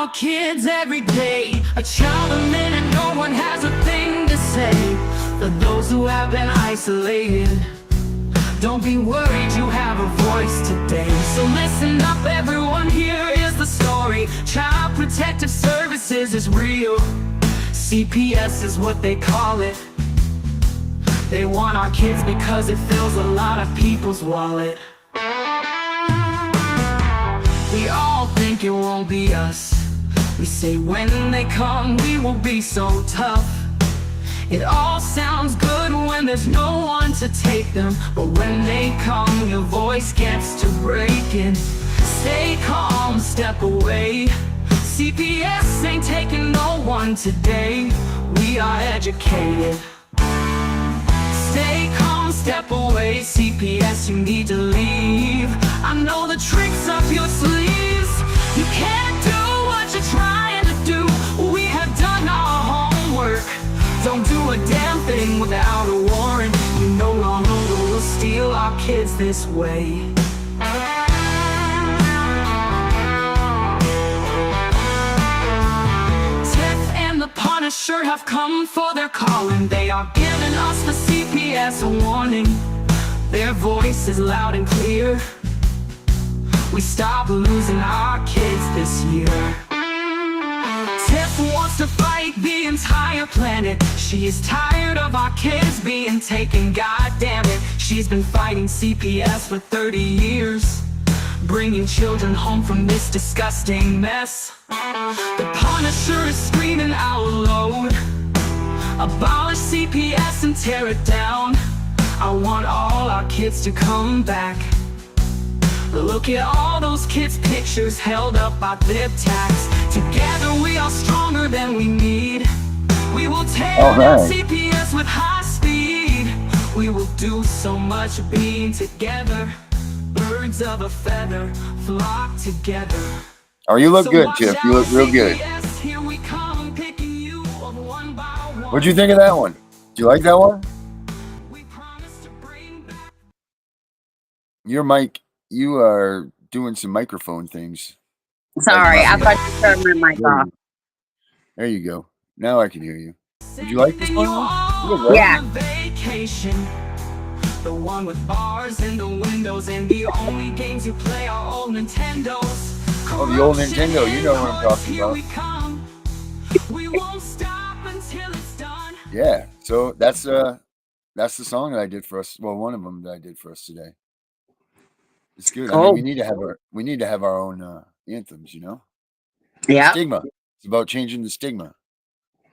our kids every day. A child a minute, no one has a thing to say. For those who have been isolated, don't be worried, you have a voice today. So listen up everyone, here is the story. Child Protective Services is real. CPS is what they call it. They want our kids because it fills a lot of people's wallet. We all think it won't be us. We say when they come we will be so tough. It all sounds good when there's no one to take them, but when they come your voice gets to breaking. Stay calm, step away. CPS ain't taking no one today. We are educated. Stay calm, step away. CPS, you need to leave. I know the tricks up your sleeves. You can't do what you're trying to do. We have done our homework. Don't do a damn thing without a warrant. You no longer will steal our kids this way. Tiff and the Punisher have come for their calling. They are giving us the CPS a warning. Their voice is loud and clear. We stop losing our kids this year. Tiff wants to fight the entire planet. She is tired of our kids being taken, god damn it. She's been fighting CPS for 30 years, bringing children home from this disgusting mess. The Punisher is screaming out loud, abolish CPS and tear it down. I want all our kids to come back. Look at all those kids' pictures held up by their tags. Together we are stronger than we need. We will tear down CPS with high speed. We will do so much being together. Birds of a feather flock together. Oh, you look good, Tiff. You look real good. What'd you think of that one? Do you like that one? Your mic, you are doing some microphone things. Sorry, I thought you turned my mic off. There you go. Now I can hear you. Did you like this one? Yeah. The one with bars in the windows and the only games you play are old Nintendos. Oh, the old Nintendo. You know what I'm talking about. We won't stop until it's done. Yeah. So that's the song that I did for us. Well, one of them that I did for us today. It's good. I mean, we need to have our own anthems, you know? Yeah. Stigma. It's about changing the stigma.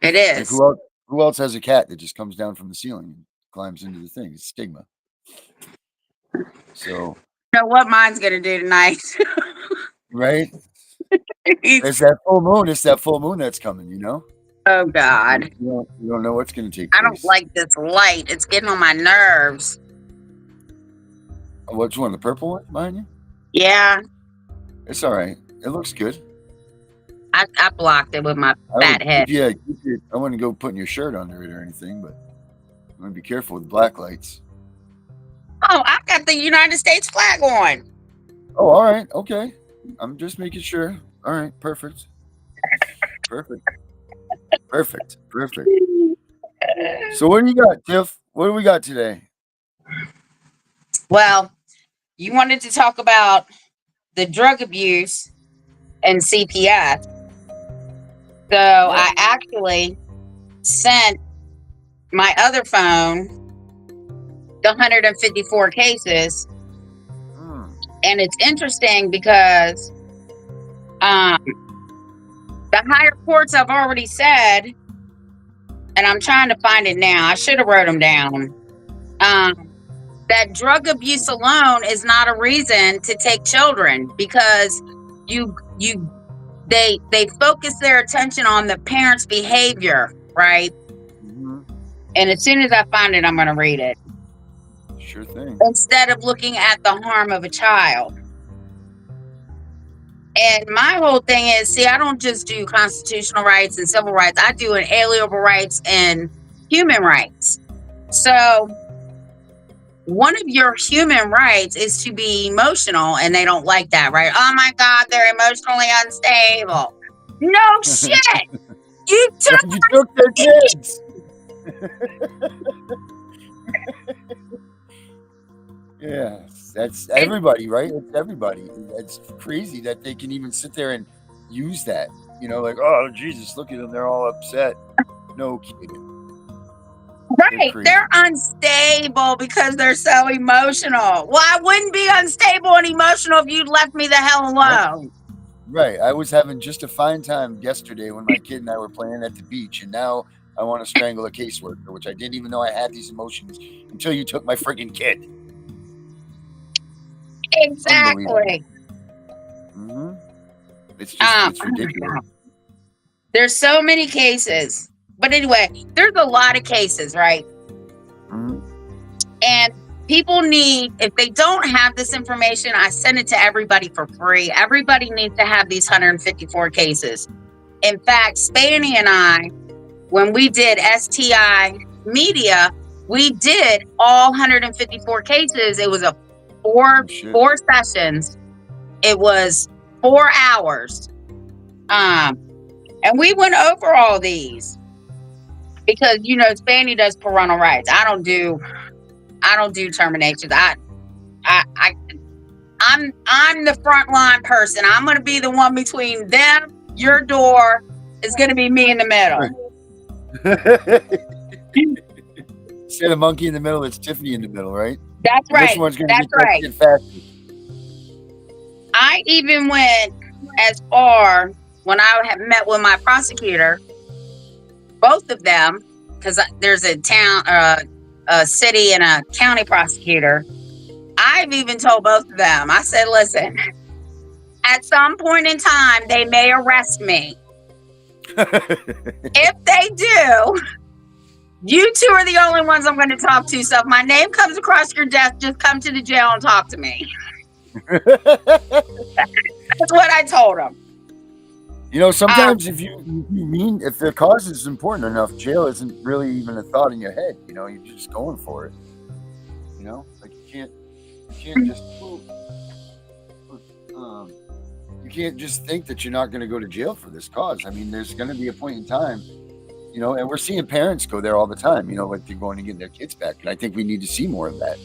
It is. Like who else has a cat that just comes down from the ceiling and climbs into the thing? It's stigma. So you know what mine's gonna do tonight? Right? It's that full moon. It's that full moon that's coming, you know? Oh God. You don't know what's gonna take place. I don't like this light. It's getting on my nerves. Which one? The purple one behind you? Yeah. It's all right. It looks good. I blocked it with my fat head. Yeah, I wouldn't go putting your shirt under it or anything, but I'm gonna be careful with black lights. Oh, I've got the United States flag on. Oh, all right. Okay. I'm just making sure. All right. Perfect. Perfect. Perfect. Perfect. So what do you got, Tiff? What do we got today? Well, you wanted to talk about the drug abuse and CPS. So I actually sent my other phone the 154 cases. And it's interesting because the higher courts have already said, and I'm trying to find it now. I should have wrote them down. That drug abuse alone is not a reason to take children, because they focus their attention on the parent's behavior, right? Mm-hmm. And as soon as I find it, I'm going to read it. Sure thing. Instead of looking at the harm of a child. And my whole thing is, see, I don't just do constitutional rights and civil rights. I do inalienable rights and human rights. So one of your human rights is to be emotional, and they don't like that, right? Oh my God, they're emotionally unstable. No shit. You took You took their kids. Yes, that's everybody, right? It's everybody. It's crazy that they can even sit there and use that. Like, oh Jesus, look at them, they're all upset. No kidding. They're right. crazy. They're unstable because they're so emotional. Well, I wouldn't be unstable and emotional if you'd left me the hell alone. Right. I was having just a fine time yesterday when my kid and I were playing at the beach, and now I want to strangle a caseworker, which I didn't even know I had these emotions until you took my freaking kid. Exactly. Mm-hmm. It's ridiculous. There's so many cases. But anyway, there's a lot of cases, right? Mm-hmm. And people need, if they don't have this information, I send it to everybody for free. Everybody needs to have these 154 cases. In fact, Spanny and I, when we did STI media, we did all 154 cases. It was a four sessions. It was 4 hours. And we went over all these because, Spanny does parental rights. I don't do terminations. I'm the frontline person. I'm going to be the one between them. Your door is going to be me in the middle. Instead of monkey in the middle, it's Tiffany in the middle, right? That's right. This one's going to That's get right. faster. I even went as far when I had met with my prosecutor, both of them, because there's a town, a city, and a county prosecutor. I've even told both of them, I said, listen, at some point in time, they may arrest me. If they do, you two are the only ones I'm going to talk to. So if my name comes across your desk, just come to the jail and talk to me. That's what I told them. Sometimes if if the cause is important enough, jail isn't really even a thought in your head. You're just going for it. Like you can't just you can't just think that you're not going to go to jail for this cause. I mean, there's going to be a point in time, and we're seeing parents go there all the time. Like they're going to get their kids back, and I think we need to see more of that.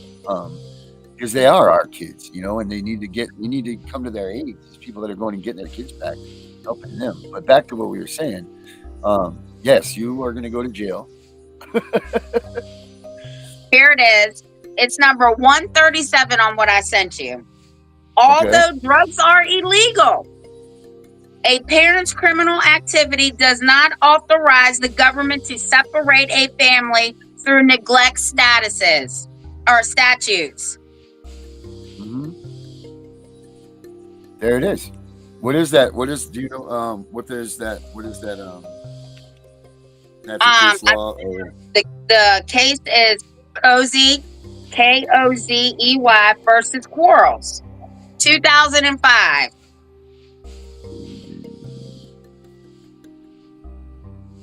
Because they are our kids, and we need to come to their aid. These people that are going and getting their kids back, helping them. But back to what we were saying, yes, you are going to go to jail. Here it is. It's number 137 on what I sent you. Although drugs are illegal, a parent's criminal activity does not authorize the government to separate a family through neglect statutes. Mm-hmm. There it is. What is that? Do you know what is that? What is that? That's a case law. The case is Kozey, Kozey versus Quarles, 2005.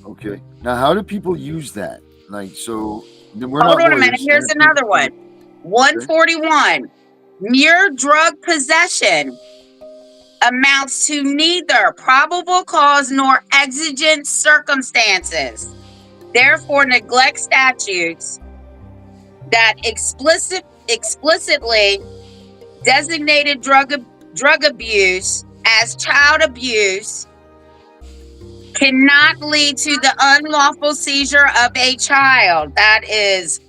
Okay. Now, how do people use that? Like, so we're Hold not on a minute. Here's another one. 141. Mere drug possession amounts to neither probable cause nor exigent circumstances. Therefore, neglect statutes that explicitly designated drug abuse as child abuse cannot lead to the unlawful seizure of a child. That is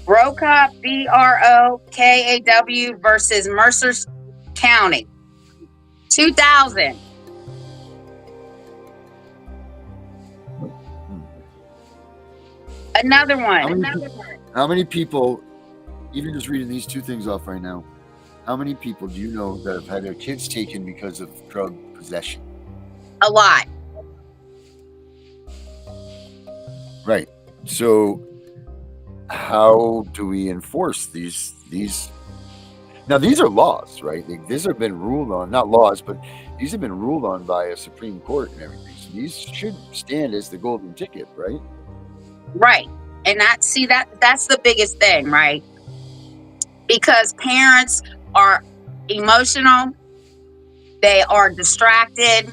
Brokaw, Brokaw versus Mercer County, 2000. Another one. How many people, even just reading these two things off right now, how many people do you know that have had their kids taken because of drug possession? A lot. Right. So how do we enforce these? Now, these are laws, right? These have been ruled on, not laws, but these have been ruled on by a Supreme Court and everything. So these should stand as the golden ticket, right? Right. And that's the biggest thing, right? Because parents are emotional, they are distracted,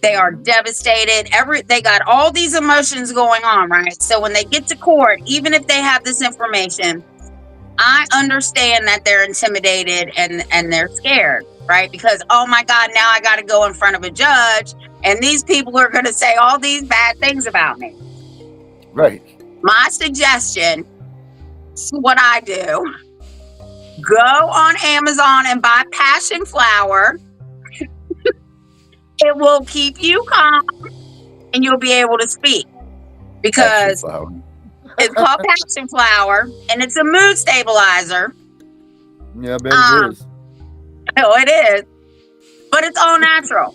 They are devastated. They got all these emotions going on, right? So when they get to court, even if they have this information, I understand that they're intimidated and they're scared, right? Because, oh my God, now I got to go in front of a judge and these people are going to say all these bad things about me. Right. My suggestion is what I do. Go on Amazon and buy passion flower. It will keep you calm and you'll be able to speak. Because it's called passion flower and it's a mood stabilizer. Yeah, I bet it is. Oh, it is. But it's all natural.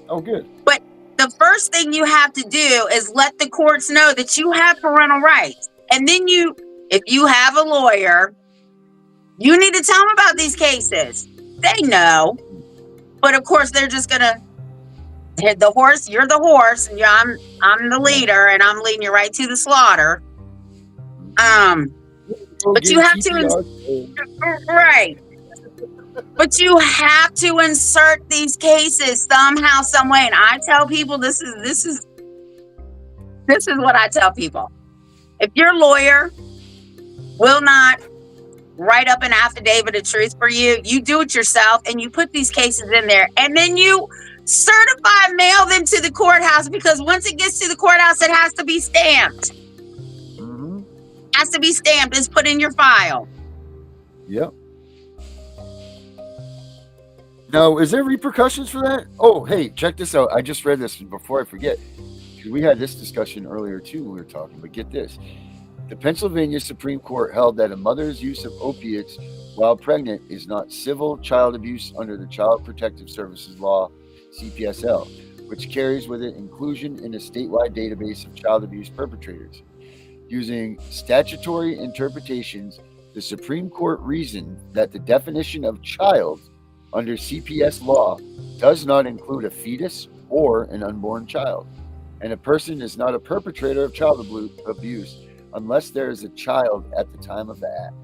Oh, good. But the first thing you have to do is let the courts know that you have parental rights. And then if you have a lawyer, you need to tell them about these cases. They know. But of course, they're just going to hit the horse. You're the horse and I'm the leader and I'm leading you right to the slaughter. But you have to, right. But you have to insert these cases somehow, some way. And I tell people this is what I tell people. If your lawyer will not write up an affidavit of truth for you, you do it yourself and you put these cases in there and then you certify mail them to the courthouse, because once it gets to the courthouse, it has to be stamped. Has to be stamped. It's put in your file. Yep. Now, is there repercussions for that? Oh, hey, check this out. I just read this before I forget. We had this discussion earlier too when we were talking, but get this. The Pennsylvania Supreme Court held that a mother's use of opiates while pregnant is not civil child abuse under the Child Protective Services Law, CPSL, which carries with it inclusion in a statewide database of child abuse perpetrators. Using statutory interpretations, the Supreme Court reasoned that the definition of child under CPS law does not include a fetus or an unborn child, and a person is not a perpetrator of child abuse unless there is a child at the time of the act.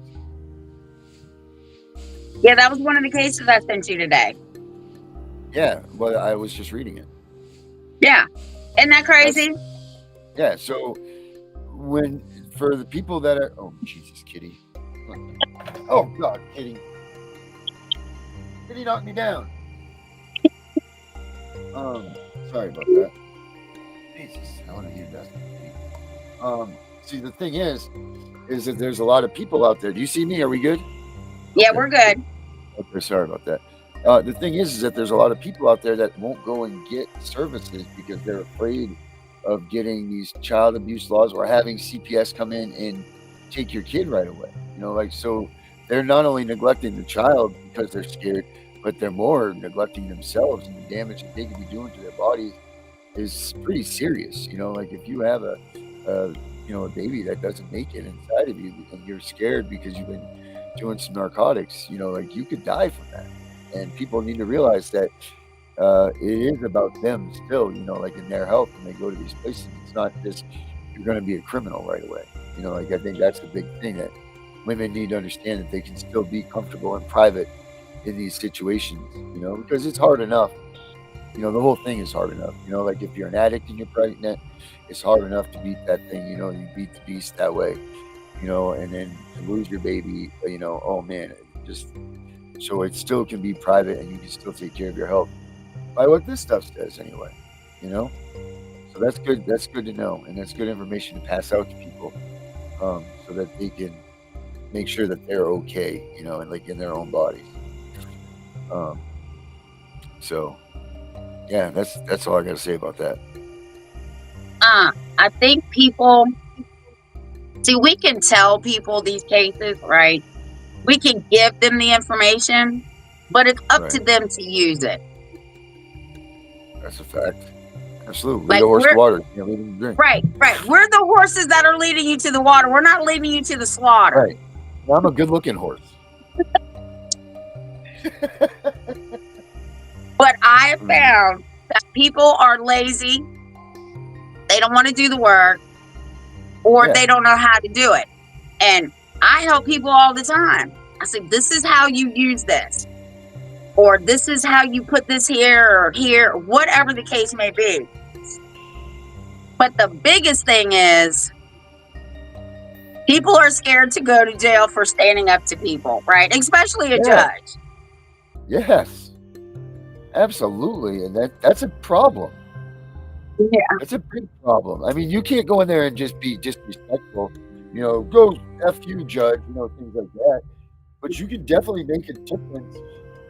Yeah, that was one of the cases I sent you today. Yeah, well, I was just reading it. Yeah. Isn't that crazy? Yeah, so for the people that are, oh, Jesus, Kitty. Oh, God, Kitty. Kitty knocked me down. Sorry about that. Jesus, I want to hear that. See, the thing is that there's a lot of people out there. Do you see me? Are we good? Yeah, okay. We're good. Okay, sorry about that. The thing is that there's a lot of people out there that won't go and get services because they're afraid of getting these child abuse laws or having CPS come in and take your kid right away. So they're not only neglecting the child because they're scared, but they're more neglecting themselves, and the damage that they could be doing to their bodies is pretty serious. If you have a baby that doesn't make it inside of you and you're scared because you've been doing some narcotics, you could die from that. And people need to realize that it is about them still, in their health when they go to these places. It's not just you're going to be a criminal right away. I think that's the big thing that women need to understand, that they can still be comfortable and private in these situations, because it's hard enough. The whole thing is hard enough. If you're an addict and you're pregnant, it's hard enough to beat that thing. You beat the beast that way, and then to lose your baby, oh man, so it still can be private and you can still take care of your health by what this stuff says anyway, So that's good. That's good to know. And that's good information to pass out to people, so that they can make sure that they're okay, and in their own bodies. So yeah, that's all I got to say about that. I think people, we can tell people these cases, right? We can give them the information, but it's up to them to use it. That's a fact. Absolutely. Lead a horse to water. Lead them to drink. Right. We're the horses that are leading you to the water. We're not leading you to the slaughter. Right. Well, I'm a good-looking horse. But I have found that people are lazy. They don't want to do the work, or they don't know how to do it. And I help people all the time. I say, this is how you use this. or this is how you put this here, whatever the case may be. But the biggest thing is people are scared to go to jail for standing up to people, right? Especially a Yeah. judge. Yes, absolutely, and that's a problem. Yeah. That's a big problem. I mean, you can't go in there and just be disrespectful. Go F you, judge. Things like that. But you can definitely make a difference.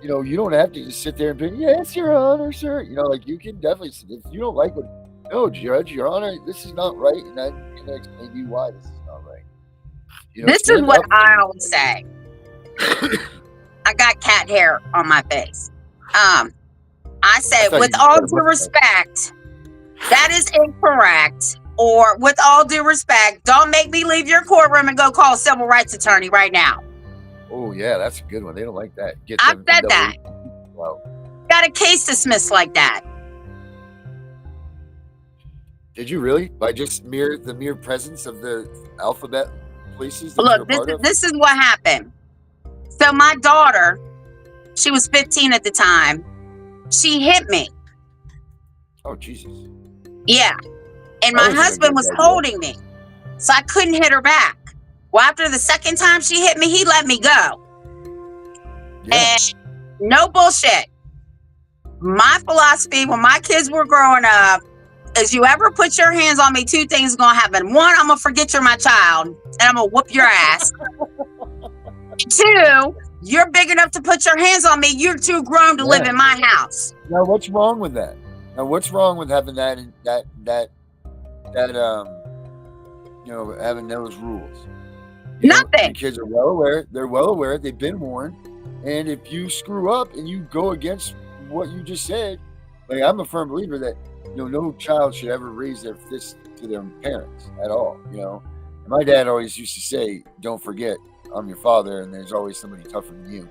You don't have to just sit there and be, yes, Your Honor, sir. Like you can definitely, if you don't like what, no, Judge, Your Honor, this is not right, and I'm going to explain to you why this is not right. This is stand what up. I always say. I got cat hair on my face. I say, I thought with you all said due mustache. respect, that is incorrect. Or with all due respect, don't make me leave your courtroom and go call a civil rights attorney right now. Oh, yeah, that's a good one. They don't like that. Get I've them said that. Wow. Got a case dismissed like that. Did you really? By just the mere presence of the alphabet places that Look, you're a part of? this is what happened. So my daughter, she was 15 at the time. She hit me. Oh, Jesus. Yeah. And That my wasn't a husband good was idea. holding me. So I couldn't hit her back. Well, after the second time she hit me, he let me go. Yeah. And no bullshit. My philosophy when my kids were growing up is you ever put your hands on me, two things are going to happen. One, I'm going to forget you're my child and I'm going to whoop your ass. Two, you're big enough to put your hands on me. You're too grown to live in my house. Now, what's wrong with that? Now, what's wrong with having having those rules? Nothing. The kids are well aware. They're well aware. They've been warned. And if you screw up and you go against what you just said, like I'm a firm believer that no child should ever raise their fist to their parents at all. And my dad always used to say, "Don't forget, I'm your father, and there's always somebody tougher than you."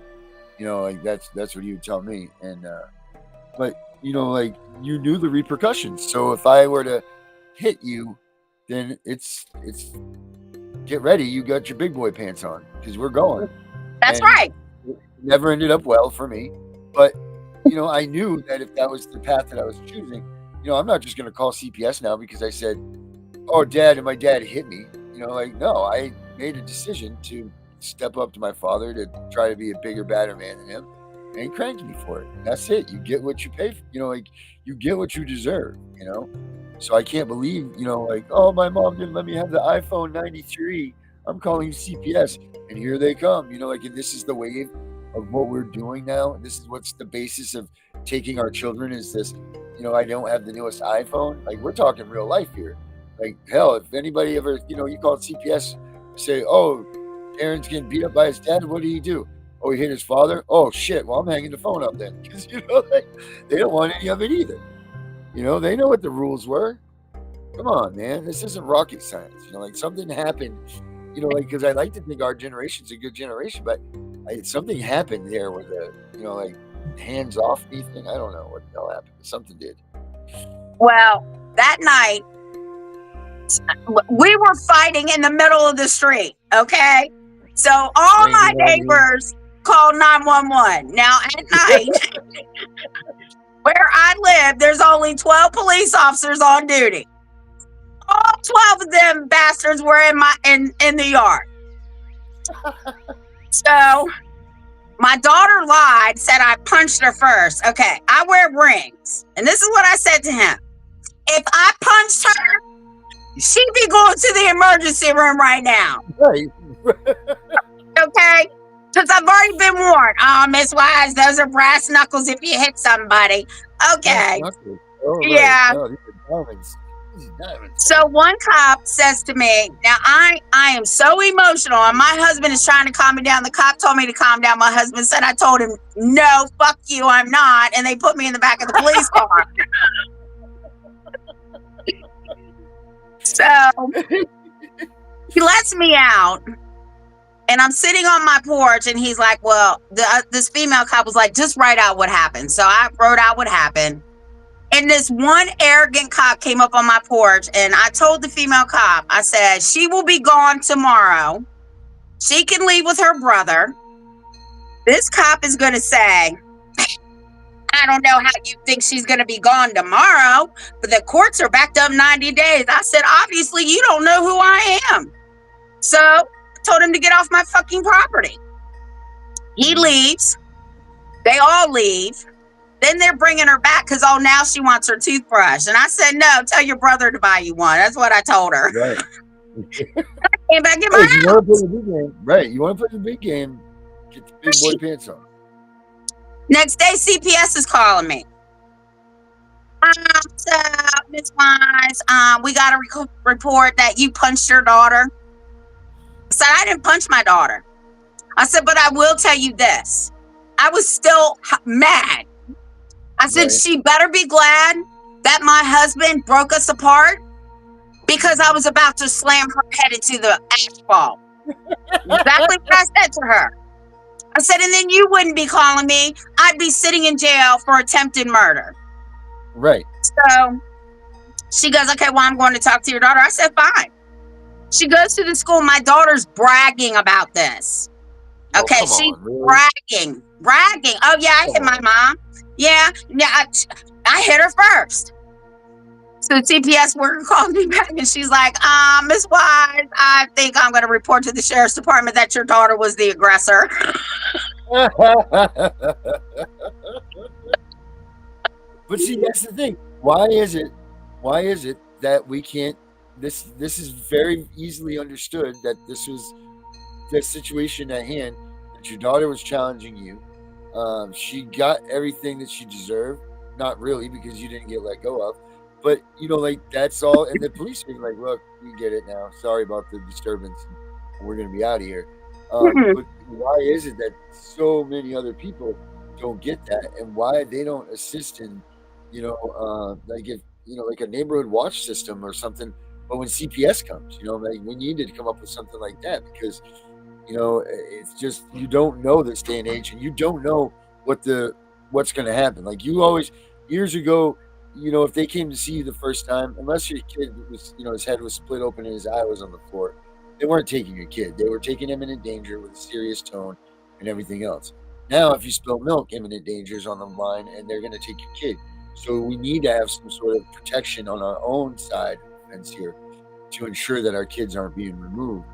Like that's what he would tell me. And but like you knew the repercussions. So if I were to hit you, then it's get ready. You got your big boy pants on because we're going. That's And right. it never ended up well for me, but I knew that if that was the path that I was choosing, I'm not just going to call CPS now because I said, "Oh, Dad," and my dad hit me. No, I made a decision to step up to my father to try to be a bigger, badder man than him, and he cranked me for it. And that's it. You get what you pay for. You get what you deserve. So I can't believe, oh, my mom didn't let me have the iPhone 93. I'm calling CPS, and here they come. And this is the wave of what we're doing now. This is what's the basis of taking our children is this, I don't have the newest iPhone. Like, we're talking real life here. Like, hell, if anybody ever, you call CPS, say, "Oh, Aaron's getting beat up by his dad. What did he do? Oh, he hit his father. Oh, shit. Well, I'm hanging the phone up then." Because, they don't want any of it either. They know what the rules were. Come on, man. This isn't rocket science. Something happened, because I like to think our generation's a good generation, but something happened there with a, hands off me thing. I don't know what the hell happened. Something did. Well, that night, we were fighting in the middle of the street, okay? So all my neighbors called 911. Now, at night, where I live, there's only 12 police officers on duty. All 12 of them bastards were in the yard. So my daughter lied, said I punched her first. Okay, I wear rings. And this is what I said to him. If I punched her, she'd be going to the emergency room right now. Right. Okay? Because I've already been warned. Oh, Miss Wise, those are brass knuckles if you hit somebody. Okay. Oh, right. Yeah. No, these are diamonds. So one cop says to me, now I am so emotional and my husband is trying to calm me down. The cop told me to calm down. My husband said, I told him, "No, fuck you, I'm not." And they put me in the back of the police car. So he lets me out and I'm sitting on my porch and he's like, well, this female cop was like, "Just write out what happened." So I wrote out what happened. And this one arrogant cop came up on my porch and I told the female cop, I said, "She will be gone tomorrow. She can leave with her brother. This cop is going to say, I don't know how you think she's going to be gone tomorrow, but the courts are backed up 90 days. I said, obviously, you don't know who I am. So I told him to get off my fucking property. He leaves. They all leave. Then they're bringing her back because, oh, now she wants her toothbrush. And I said, no, tell your brother to buy you one. That's what I told her. Right. Came back in Hey, my you house. want to play the big game, right? You want to play the big game? Get the big boy pants on. Next day, CPS is calling me. So, Miss Wise, we got a report that you punched your daughter. I said, I didn't punch my daughter. I said, but I will tell you this. I was still mad. I said, Right. she better be glad that my husband broke us apart because I was about to slam her head into the asphalt. Exactly what I said to her. I said, and then you wouldn't be calling me. I'd be sitting in jail for attempted murder. Right. So she goes, okay, well, I'm going to talk to your daughter. I said, fine. She goes to the school. My daughter's bragging about this. Oh, Okay, come she's on, really? bragging. Oh, yeah, I hit my mom. Yeah, I hit her first. So the CPS worker called me back and she's like, Miss Wise, I think I'm going to report to the sheriff's department that your daughter was the aggressor. But see, that's the thing. Why is it that we can't? This is very easily understood that this was the situation at hand. That your daughter was challenging you. She got everything that she deserved. Not really, because you didn't get let go of. But like that's all. And the police are like, "Look, we get it now. Sorry about the disturbance. We're going to be out of here." But why is it that so many other people don't get that, and why they don't assist in, like if like a neighborhood watch system or something? But when CPS comes, like we need to come up with something like that because it's just you don't know this day and age, and you don't know what's going to happen. Like you always years ago. If they came to see you the first time, unless your kid was, his head was split open and his eye was on the floor, they weren't taking your kid. They were taking imminent danger with a serious tone and everything else. Now, if you spill milk, imminent danger is on the line and they're going to take your kid. So we need to have some sort of protection on our own side of the fence here to ensure that our kids aren't being removed.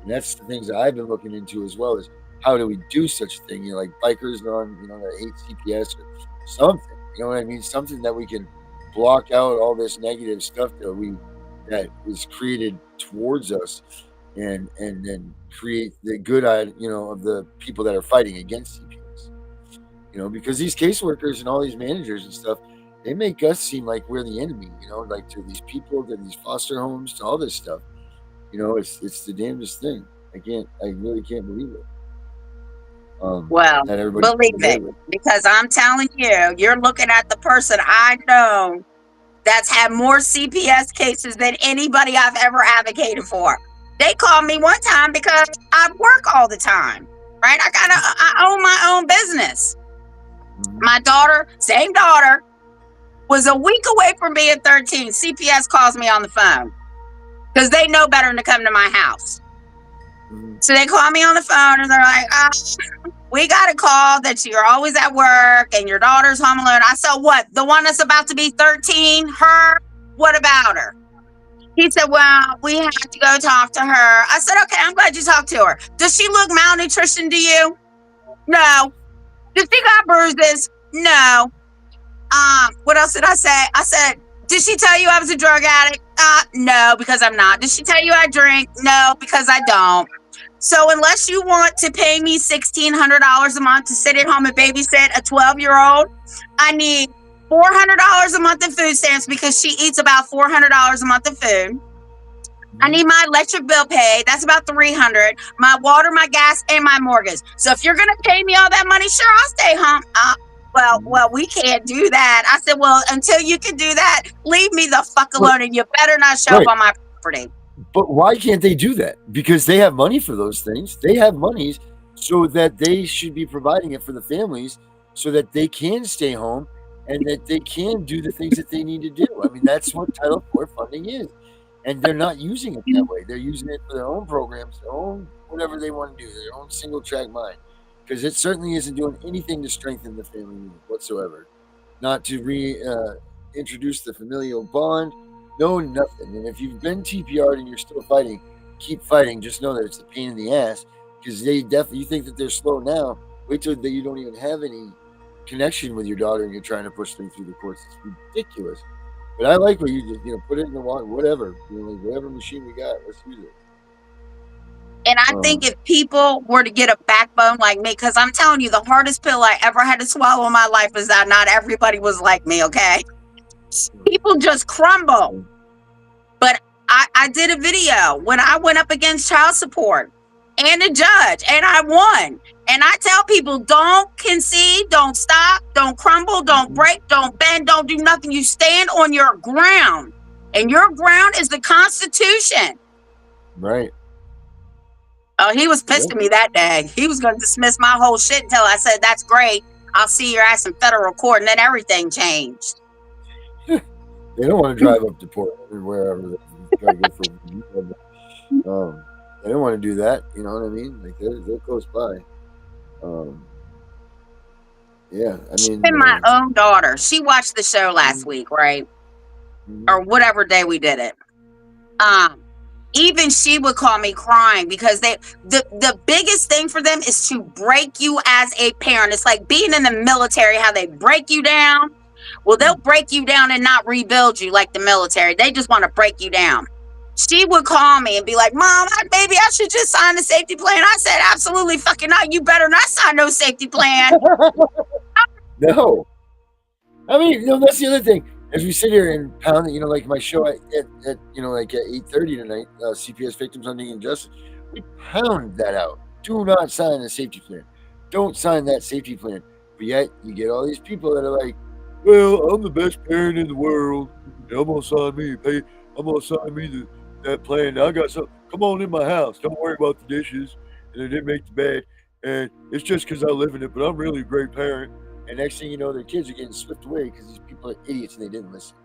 And that's the things that I've been looking into as well is how do we do such a thing? Like bikers on, that hate CPS or something. You know what I mean? Something that we can block out all this negative stuff that is created towards us and then create the good of the people that are fighting against CPS. Because these caseworkers and all these managers and stuff, they make us seem like we're the enemy, like to these people, to these foster homes, to all this stuff. It's the damnedest thing. I really can't believe it. Well, believe it, because I'm telling you, you're looking at the person I know that's had more CPS cases than anybody I've ever advocated for. They called me one time because I work all the time, right? I own my own business. My daughter, same daughter, was a week away from being 13. CPS calls me on the phone because they know better than to come to my house. So they call me on the phone and they're like, we got a call that you're always at work and your daughter's home alone. I said, what? The one that's about to be 13? Her? What about her? He said, well, we have to go talk to her. I said, okay, I'm glad you talked to her. Does she look malnutrition to you? No. Does she got bruises? No. What else did I say? I said, did she tell you I was a drug addict? No, because I'm not. Did she tell you I drink? No, because I don't. So unless you want to pay me $1,600 a month to sit at home and babysit a 12-year-old, I need $400 a month in food stamps because she eats about $400 a month of food. I need my electric bill paid. That's about $300. My water, my gas, and my mortgage. So if you're gonna pay me all that money, sure, I'll stay home. Well, we can't do that. I said, well, until you can do that, leave me the fuck alone, and you better not show up on my property. But why can't they do that? Because they have money for those things. They have monies so that they should be providing it for the families so that they can stay home and that they can do the things that they need to do. I mean, that's what Title IV funding is. And they're not using it that way. They're using it for their own programs, their own whatever they want to do, their own single track mind. Because it certainly isn't doing anything to strengthen the family unit whatsoever. not to reintroduce the familial bond, no nothing. And if you've been TPR'd and you're still fighting, keep fighting. Just know that it's a pain in the ass because they definitely, you think that they're slow now. Wait till that you don't even have any connection with your daughter and you're trying to push them through the courts. It's ridiculous. But I like what you just, put it in the water, whatever, like whatever machine we got, let's use it. And I think if people were to get a backbone like me, because I'm telling you, the hardest pill I ever had to swallow in my life is that not everybody was like me, okay? People just crumble. But I did a video when I went up against child support and a judge, and I won. And I tell people, don't concede, don't stop, don't crumble, don't break, don't bend, don't do nothing. You stand on your ground. And your ground is the Constitution. Right. Oh, he was pissed at me that day. He was going to dismiss my whole shit until I said, that's great. I'll see your ass in federal court. And then everything changed. They don't want to drive up to Portland or wherever. They don't want to do that. You know what I mean? Like they're close by. Yeah, I mean. Even my own daughter, she watched the show last week, right? Or whatever day we did it. Even she would call me crying because the biggest thing for them is to break you as a parent. It's like being in the military, how they break you down. Well, they'll break you down and not rebuild you like the military. They just want to break you down. She would call me and be like, Mom, maybe I should just sign the safety plan. I said, absolutely fucking not. You better not sign no safety plan. No. I mean, that's the other thing. As we sit here and pound, like my show at like at 8:30 tonight, CPS Victims Hunting Injustice, we pound that out. Do not sign the safety plan. Don't sign that safety plan. But yet you get all these people that are like, well, I'm the best parent in the world. I'm gonna sign me that plan. I got some. Come on in my house. Don't worry about the dishes, and I didn't make the bed. And it's just because I live in it, but I'm really a great parent. And next thing you know, their kids are getting swept away because these people are idiots and they didn't listen.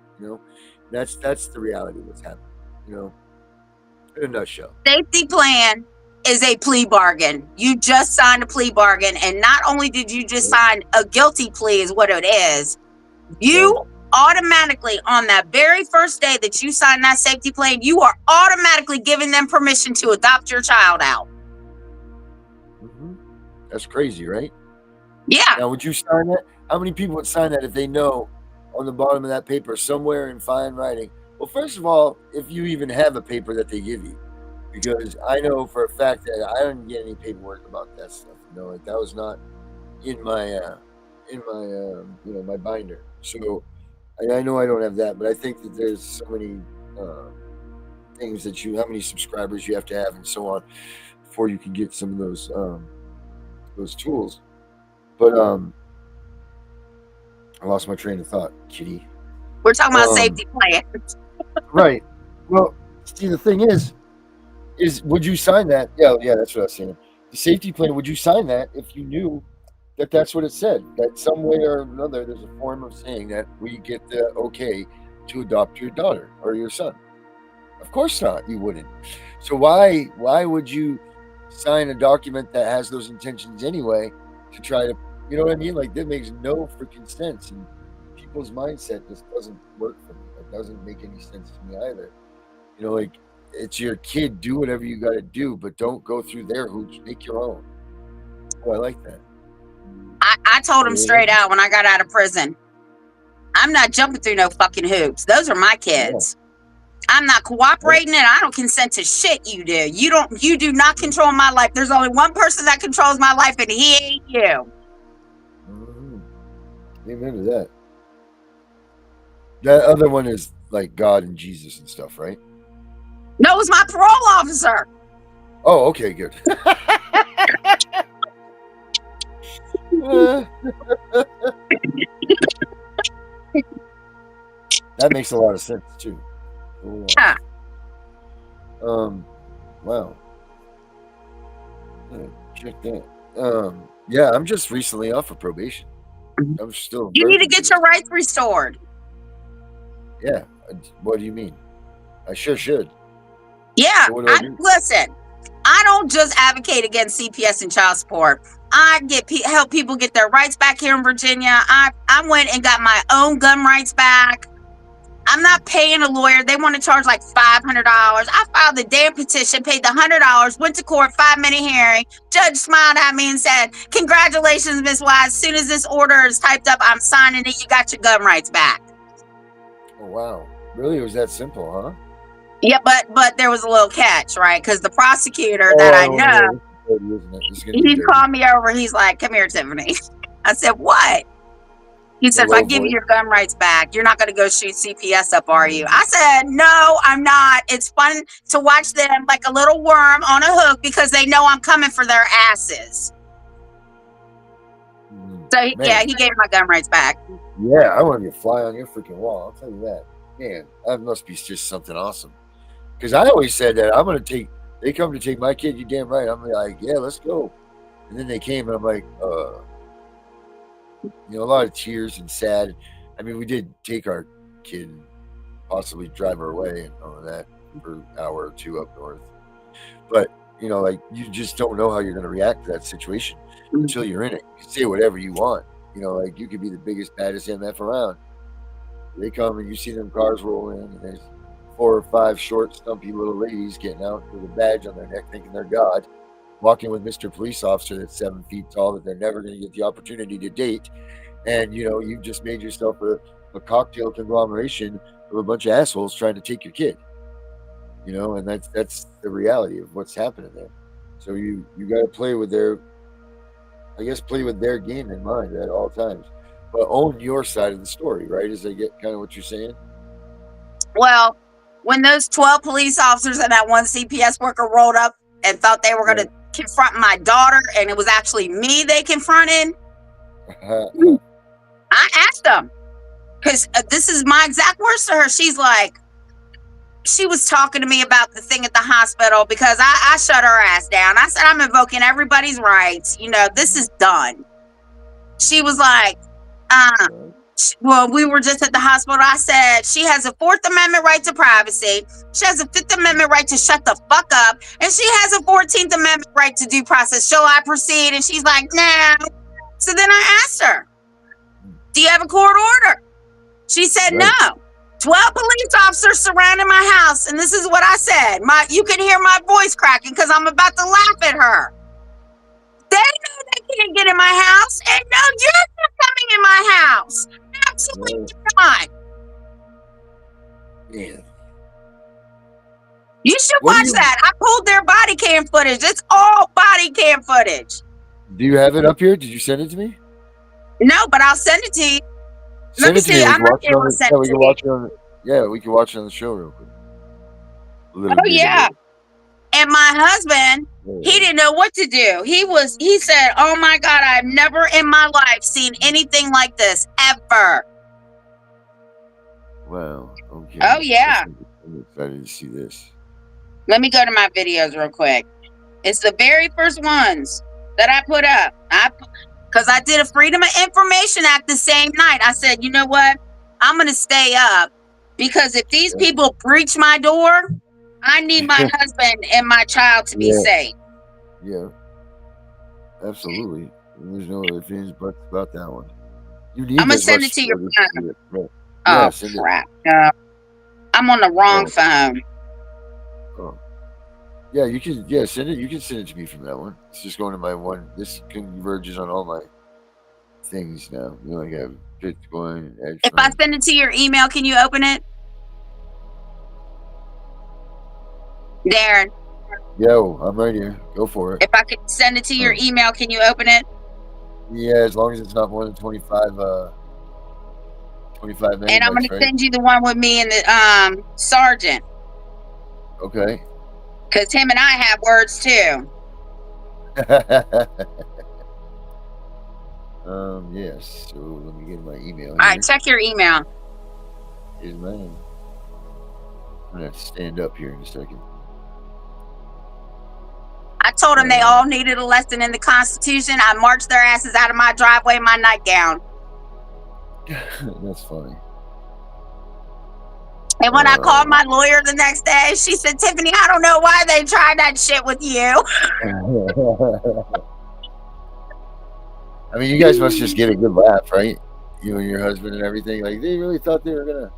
That's the reality of what's happening. In a nutshell. Safety plan is a plea bargain. You just signed a plea bargain, and not only did you just sign a guilty plea, is what it is. You automatically, on that very first day that you sign that safety plan, you are automatically giving them permission to adopt your child out. That's crazy, right? Yeah. Now, would you sign that? How many people would sign that if they know on the bottom of that paper somewhere in fine writing? Well, first of all, if you even have a paper that they give you, because I know for a fact that I didn't get any paperwork about that stuff. Like that was not in my my binder. So I know I don't have that, but I think that there's so many things that how many subscribers you have to have and so on before you can get some of those tools. But I lost my train of thought, kitty. We're talking about safety plans. Right. Well, see, the thing is would you sign that? Yeah, that's what I was saying. The safety plan, would you sign that if you knew that that's what it said? That some way or another, there's a form of saying that we get the okay to adopt your daughter or your son. Of course not. You wouldn't. So why would you sign a document that has those intentions anyway to try to, you know what I mean? Like that makes no freaking sense. And people's mindset just doesn't work for me. It doesn't make any sense to me either. Like it's your kid, do whatever you got to do, but don't go through their hoops. Make your own. Oh, I like that. I told him straight out when I got out of prison, I'm not jumping through no fucking hoops. Those are my kids. Yeah. I'm not cooperating and I don't consent to shit you do. You do not control my life. There's only one person that controls my life and he ain't you. Amen to that. That other one is like God and Jesus and stuff, right? No, it was my parole officer. Oh, okay, good. That makes a lot of sense too. Yeah. Wow. Check that. Yeah, I'm just recently off of probation. I'm still. You need to get your rights restored. Yeah. What do you mean? I sure should. Yeah. Listen, I don't just advocate against CPS and child support. I help people get their rights back here in Virginia. I went and got my own gun rights back. I'm not paying a lawyer. They want to charge like $500. I filed the damn petition, paid the $100, went to court, 5-minute hearing. Judge smiled at me and said, "Congratulations, Miss Wise. As soon as this order is typed up, I'm signing it. You got your gun rights back." Oh wow, really? It was that simple, huh? Yeah, but there was a little catch, right? Because the prosecutor that I know, he called me over. He's like, "Come here, Tiffany." I said, "What?" He said, "If I give you your gun rights back, you're not going to go shoot CPS up, are you?" I said, "No, I'm not. It's fun to watch them like a little worm on a hook because they know I'm coming for their asses." So, he gave my gun rights back. Yeah, I want to fly on your freaking wall. I'll tell you that. Man, that must be just something awesome. Because I always said that they come to take my kid, you damn right. I'm like, yeah, let's go. And then they came and I'm like, a lot of tears and sad. I mean, we did take our kid and possibly drive her away and all of that for an hour or two up north. But, like, you just don't know how you're going to react to that situation until you're in it. You can say whatever you want. Like, you could be the biggest, baddest MF around. They come and you see them cars roll in and there's 4 or 5 short, stumpy little ladies getting out with a badge on their neck thinking they're God, walking with Mr. Police Officer that's 7 feet tall that they're never going to get the opportunity to date. And, you've just made yourself a cocktail conglomeration of a bunch of assholes trying to take your kid. And that's the reality of what's happening there. So you got to play with their game in mind at all times. But own your side of the story, right? Is I get kind of what you're saying? Well, when those 12 police officers and that one CPS worker rolled up and thought they were going to confront my daughter, and it was actually me they confronted, I asked them, because this is my exact words to her. She's like, she was talking to me about the thing at the hospital because I shut her ass down. I said, "I'm invoking everybody's rights. This is done." She was like, well, we were just at the hospital. I said, "She has a 4th Amendment right to privacy. She has a 5th Amendment right to shut the fuck up. And she has a 14th Amendment right to due process. Shall I proceed?" And she's like, "No." So then I asked her, "Do you have a court order?" She said, "No. 12 police officers surrounding my house." And this is what I said. You can hear my voice cracking because I'm about to laugh at her. They know they can't get in my house. And no, you're not coming in my house. Absolutely not. Yeah. You should watch that. I pulled their body cam footage. It's all body cam footage. Do you have it up here? Did you send it to me? No, but I'll send it to you. Let me see. I'm not able to send it to you. We can watch it on the show real quick. Oh, yeah. And my husband, he didn't know what to do. He said, "Oh my God, I've never in my life seen anything like this, ever." Wow. Okay. Oh, yeah. I'm excited to see this. Let me go to my videos real quick. It's the very first ones that I put up. Because I did a Freedom of Information Act the same night. I said, "You know what? I'm going to stay up. Because if these people breach my door, I need my husband and my child to be safe." Yeah. Absolutely. There's no other things but about that one. I'm going to send it to your phone. Oh, crap. No. I'm on the wrong phone. Oh. Yeah, you can send it. You can send it to me from that one. It's just going to my one. This converges on all my things now. I have Bitcoin. If I send it to your email, can you open it? Darren. Yo, I'm right here. Go for it. If I could send it to your email, can you open it? Yeah, as long as it's not more than 25 minutes. And I'm going to send you the one with me and the sergeant. Okay. Because him and I have words too. Yes. So let me get my email. All right, check your email. Here's mine. I'm going to have to stand up here in a second. I told them they all needed a lesson in the Constitution. I marched their asses out of my driveway in my nightgown. That's funny. And when I called my lawyer the next day, she said, "Tiffany, I don't know why they tried that shit with you." I mean, you guys must just get a good laugh, right? You and your husband and everything. Like they really thought they were gonna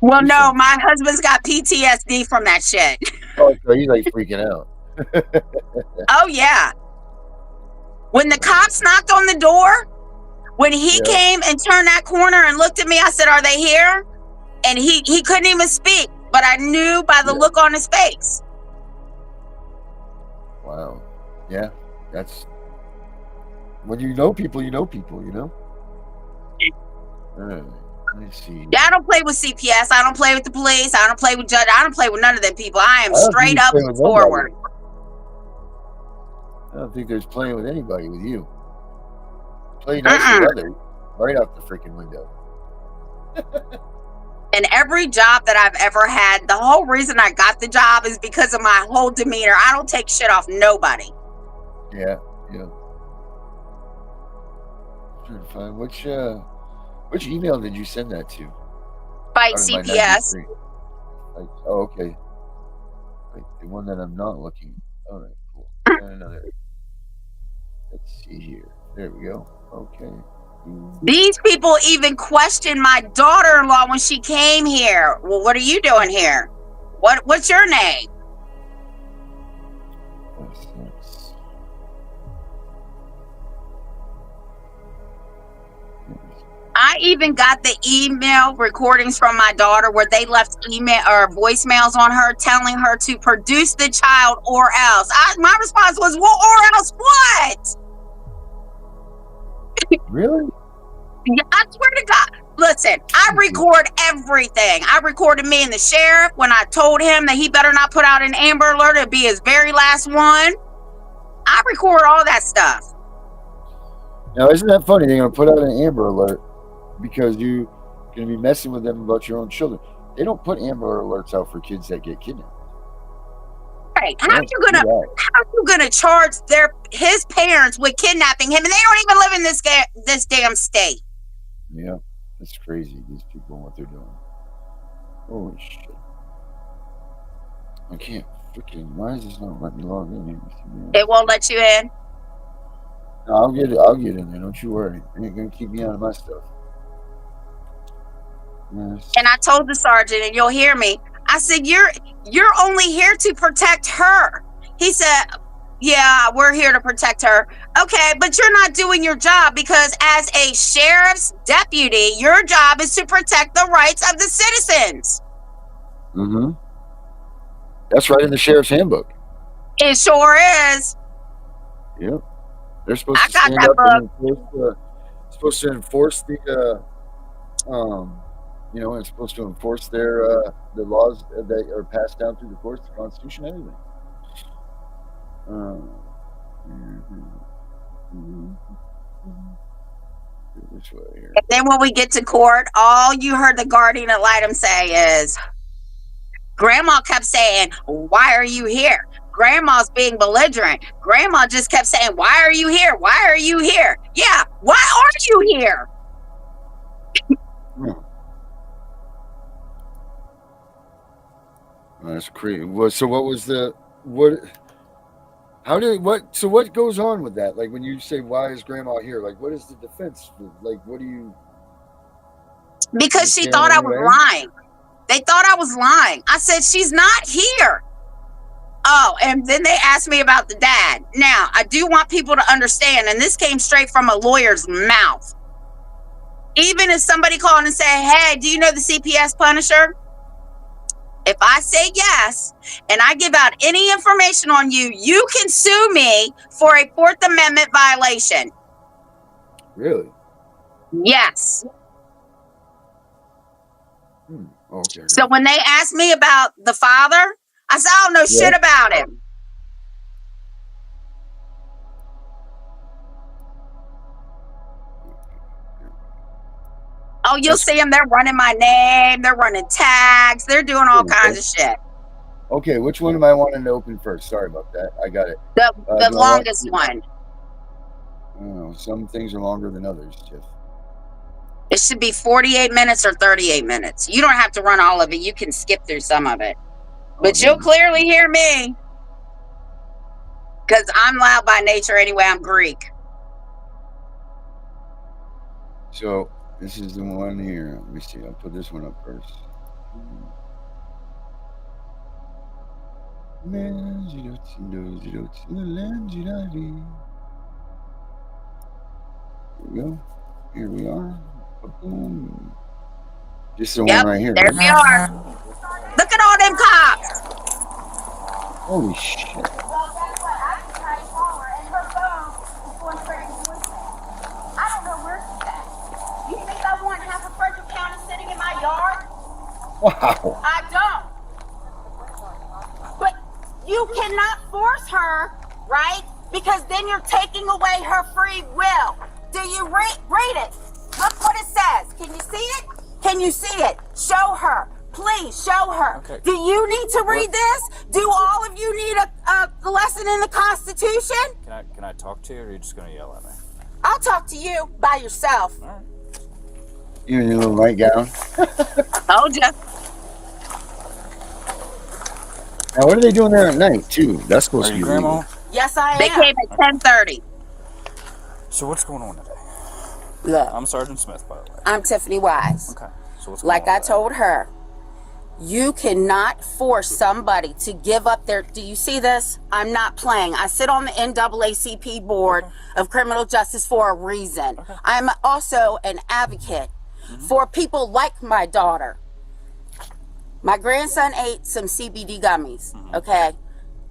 Well, do no, something. my husband's got PTSD from that shit. Oh, so he's like freaking out. Oh, yeah. When the cops knocked on the door, when he Yeah. came and turned that corner and looked at me, I said, "Are they here?" And he couldn't even speak, but I knew by the look on his face. Wow. Yeah. That's when you know people, you know people. You know. Let me see. Yeah, I don't play with CPS. I don't play with the police. I don't play with judge. I don't play with none of them people. I am I don't think straight he's up playing and with nobody. forward. I don't think there's playing with anybody with you. Play nice with others, right out the freaking window. And every job that I've ever had, the whole reason I got the job is because of my whole demeanor. I don't take shit off nobody. Yeah, yeah. I'm trying to find which email did you send that to? Fight Out of my CPS. 93. Like, oh, okay. Like the one that I'm not looking. All right, cool. And another. Let's see here. There we go. Okay. These people even questioned my daughter-in-law when she came here. Well, what are you doing here? What's your name? I even got the email recordings from my daughter where they left email or voicemails on her telling her to produce the child or else. My response was, well, or else what? Really? I swear to God. Listen, I record everything. I recorded me and the sheriff when I told him that he better not put out an Amber Alert. It'd be his very last one. I record all that stuff. Now, isn't that funny? They're going to put out an Amber Alert because you're going to be messing with them about your own children. They don't put Amber Alerts out for kids that get kidnapped. Right? How are you gonna charge his parents with kidnapping him, and they don't even live in this damn state? Yeah, that's crazy. These people and what they're doing. Holy shit! I can't freaking. Why is this not letting me log in here? It won't let you in. No, I'll get in there. Don't you worry. It ain't gonna keep me out of my stuff. Yes. And I told the sergeant, and you'll hear me. I said, "You're only here to protect her." He said, "Yeah, we're here to protect her." Okay, but you're not doing your job because as a sheriff's deputy, your job is to protect the rights of the citizens. Mm-hmm. That's right in the sheriff's handbook. It sure is. Yep. They're supposed to stand up and supposed to enforce the it's supposed to enforce their the laws that are passed down through the courts, the Constitution, everything. This way here. And then when we get to court, all you heard the guardian ad litem say is, Grandma kept saying, "Why are you here?" Grandma's being belligerent. Grandma just kept saying, "Why are you here? Why are you here?" Yeah, why are you here? That's crazy. So what was so what goes on with that? Like when you say, why is grandma here? Like what is the defense? Like what do you? Because she thought I was lying. They thought I was lying. I said, she's not here. Oh, and then they asked me about the dad. Now, I do want people to understand, and this came straight from a lawyer's mouth. Even if somebody called and said, "Hey, do you know the CPS Punisher?" If I say yes, and I give out any information on you, you can sue me for a Fourth Amendment violation. Really? Yes. Okay. So when they asked me about the father, I said, "I don't know shit about him." Oh, you'll see them. They're running my name. They're running tags. They're doing all kinds of shit. Okay, which one am I wanting to open first? Sorry about that. I got it. The longest one. Oh, some things are longer than others, Tiff. It should be 48 minutes or 38 minutes. You don't have to run all of it. You can skip through some of it. But you'll clearly hear me. Because I'm loud by nature anyway. I'm Greek. So this is the one here. Let me see. I'll put this one up first. Here we go. Here we are. Boom. Just the Yep, one right here. there Right? we are. Look at all them cops. Holy shit. Well, that's what I can try to call her, and her phone is going straight to voicemail. I don't know where she's at. You think I want half of Frederick County sitting in my yard? Wow. I don't. But you cannot force her, right? Because then you're taking away her free will. Do you read it? Look what it says. Can you see it? Can you see it? Show her. Please show her. Okay. Do you need to read this? Do all of you need a lesson in the Constitution? Can I talk to you, or are you just gonna yell at me? I'll talk to you by yourself. All right. You in your little nightgown. Told ya. Now, what are they doing there at night, too? That's supposed Are to you be Grandma? legal. Yes, I They am. came at 10:30. So what's going on today? Look, I'm Sergeant Smith, by the way. I'm Tiffany Wise. Okay. So what's going Like on I today? told her, you cannot force somebody to give up their. Do you see this? I'm not playing. I sit on the NAACP board of criminal justice for a reason. I'm also an advocate for people like my daughter. My grandson ate some CBD gummies, okay?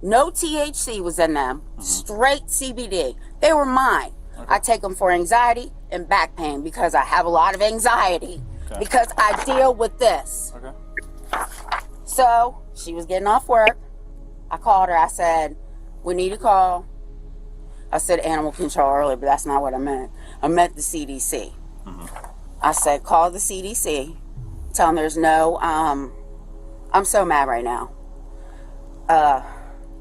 No THC was in them, straight CBD. They were mine. I take them for anxiety and back pain because I have a lot of anxiety because I deal with this. Okay. So she was getting off work. I called her. I said, we need a call. I said animal control earlier, but that's not what I meant. I meant the CDC. I said, call the CDC. Tell them there's no, I'm so mad right now.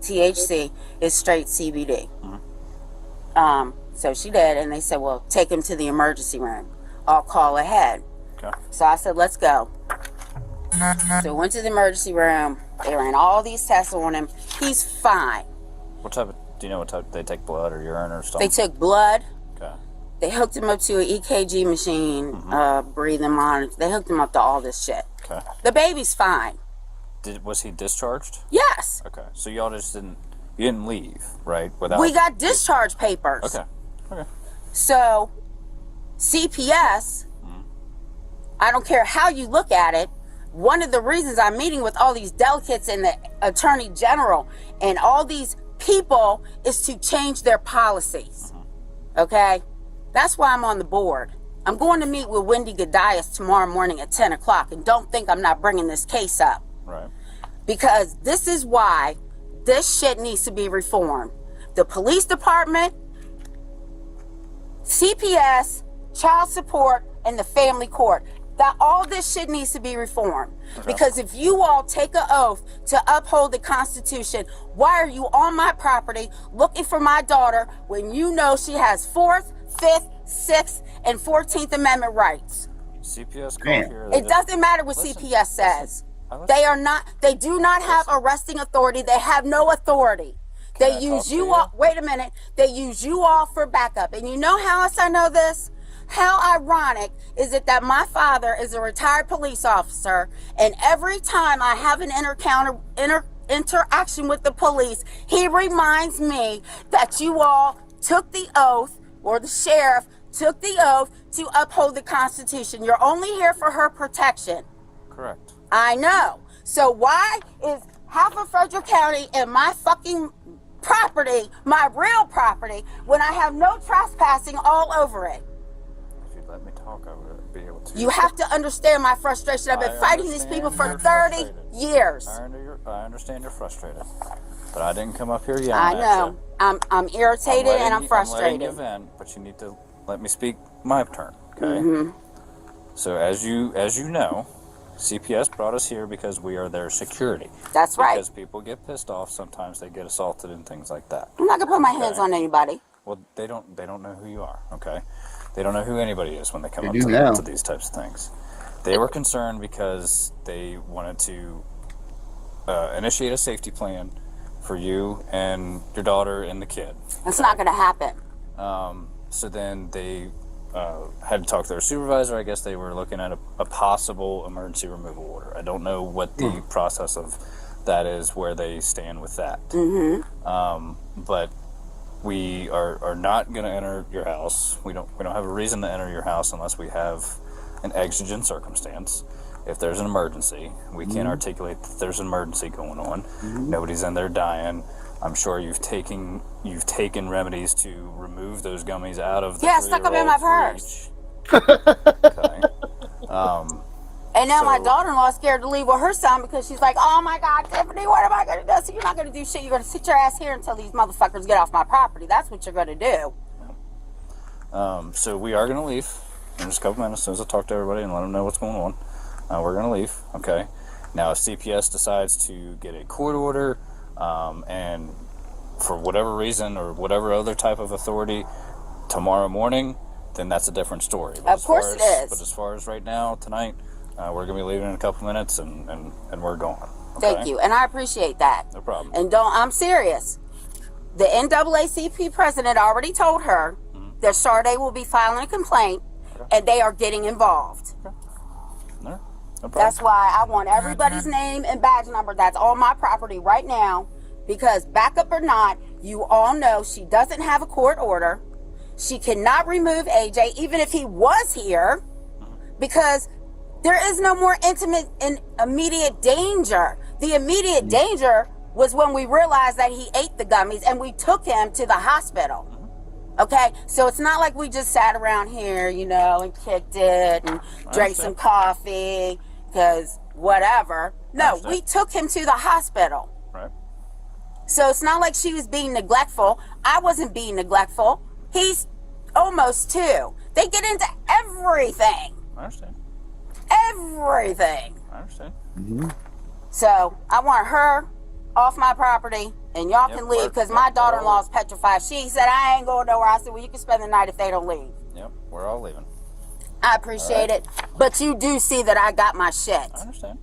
THC is straight CBD. So she did, and they said, well, take him to the emergency room. I'll call ahead. Okay. So I said, let's go. So went to the emergency room. They ran all these tests on him. He's fine. What type of? Do you know what type? They take blood or urine or They something? took blood. Okay. They hooked him up to an EKG machine, breathing monitor. They hooked him up to all this shit. Okay. The baby's fine. Was he discharged? Yes. Okay. So y'all just didn't. You didn't leave, right? Without. We got discharge papers. Okay. Okay. So, CPS, I don't care how you look at it, one of the reasons I'm meeting with all these delegates and the Attorney General and all these people is to change their policies. Okay? That's why I'm on the board. I'm going to meet with Wendy Gadias tomorrow morning at 10 o'clock, and don't think I'm not bringing this case up. Right. Because this is why this shit needs to be reformed. The police department, CPS, child support, and the family court. That all this shit needs to be reformed. Because if you all take an oath to uphold the Constitution, why are you on my property looking for my daughter when you know she has 4th, 5th, 6th, and 14th Amendment rights? CPS called Man. here. It doesn't matter what Listen, CPS says. listen. They do not have arresting authority. They have no authority. They I use talk to you you? all, wait a minute, they use you all for backup. And you know how else I know this? How ironic is it that my father is a retired police officer, and every time I have an interaction with the police, he reminds me that you all took the oath, or the sheriff took the oath to uphold the Constitution. You're only here for her protection. Correct. I know. So why is half of Frederick County and my fucking property, my real property, when I have no trespassing all over it? If you'd let me talk, I would be able to. You have to understand my frustration. I've been fighting these people for 30 years. I understand you're frustrated, but I didn't come up here yelling I at know. you. I'm irritated and I'm I'm letting frustrated. you vent, but you need to let me speak my turn, okay? So as you know, CPS brought us here because we are their security. That's right. Because people get pissed off, sometimes they get assaulted and things like that. I'm not gonna put my hands on anybody. Well, they don't know who you are, okay? They don't know who anybody is when they come They up do now. to these types of things. They were concerned because they wanted to initiate a safety plan for you and your daughter and the kid. It's not gonna happen. So then they had to talk to their supervisor. I guess they were looking at a possible emergency removal order. I don't know what the process of that is, where they stand with that. But we are not going to enter your house. We don't have a reason to enter your house unless we have an exigent circumstance. If there's an emergency, we can't articulate that there's an emergency going on. Nobody's in there dying. I'm sure you've taken remedies to remove those gummies out of the stuck them in my purse. Okay. And now my daughter-in-law is scared to leave with her son because she's like, oh my God, Tiffany, what am I going to do? So you're not going to do shit. You're going to sit your ass here until these motherfuckers get off my property. That's what you're going to do. So we are going to leave in just a couple minutes as soon as I talk to everybody and let them know what's going on. We're going to leave. Okay. Now, if CPS decides to get a court order, and for whatever reason or whatever other type of authority tomorrow morning, then that's a different story. But of course it is. But as far as right now, tonight, we're going to be leaving in a couple minutes and we're going. Okay? Thank you. And I appreciate that. No problem. And I'm serious. The NAACP president already told her that Sade will be filing a complaint and they are getting involved. No problem. That's why I want everybody's name and badge number that's on my property right now, because backup or not, you all know she doesn't have a court order. She cannot remove AJ even if he was here, because there is no more intimate and immediate danger. The immediate danger was when we realized that he ate the gummies and we took him to the hospital. Okay, so it's not like we just sat around here, and kicked it and drank some coffee because whatever. No, we took him to the hospital. Right. So it's not like she was being neglectful. I wasn't being neglectful. He's almost 2. They get into everything. I understand. Everything. I understand. So I want her off my property, and y'all can leave, because my daughter-in-law is petrified. She said, I ain't going nowhere. I said, well, you can spend the night if they don't leave. Yep, we're all leaving. I appreciate it, but you do see that I got my shit. I understand.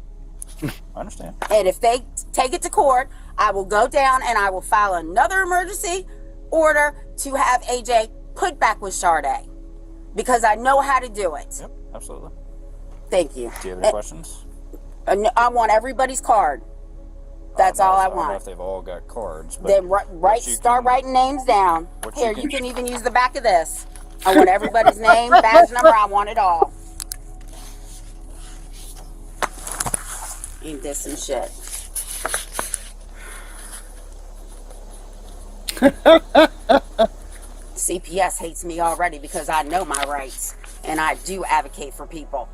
I understand. And if they take it to court, I will go down and I will file another emergency order to have AJ put back with Sade, because I know how to do it. Yep, absolutely. Thank you. Do you have any questions? I want everybody's card. That's all I don't know want. if they've all got cards. But Then start writing names down. Here, you can even use the back of this. I want everybody's name, badge number. I want it all. Ain't this some shit? CPS hates me already because I know my rights and I do advocate for people.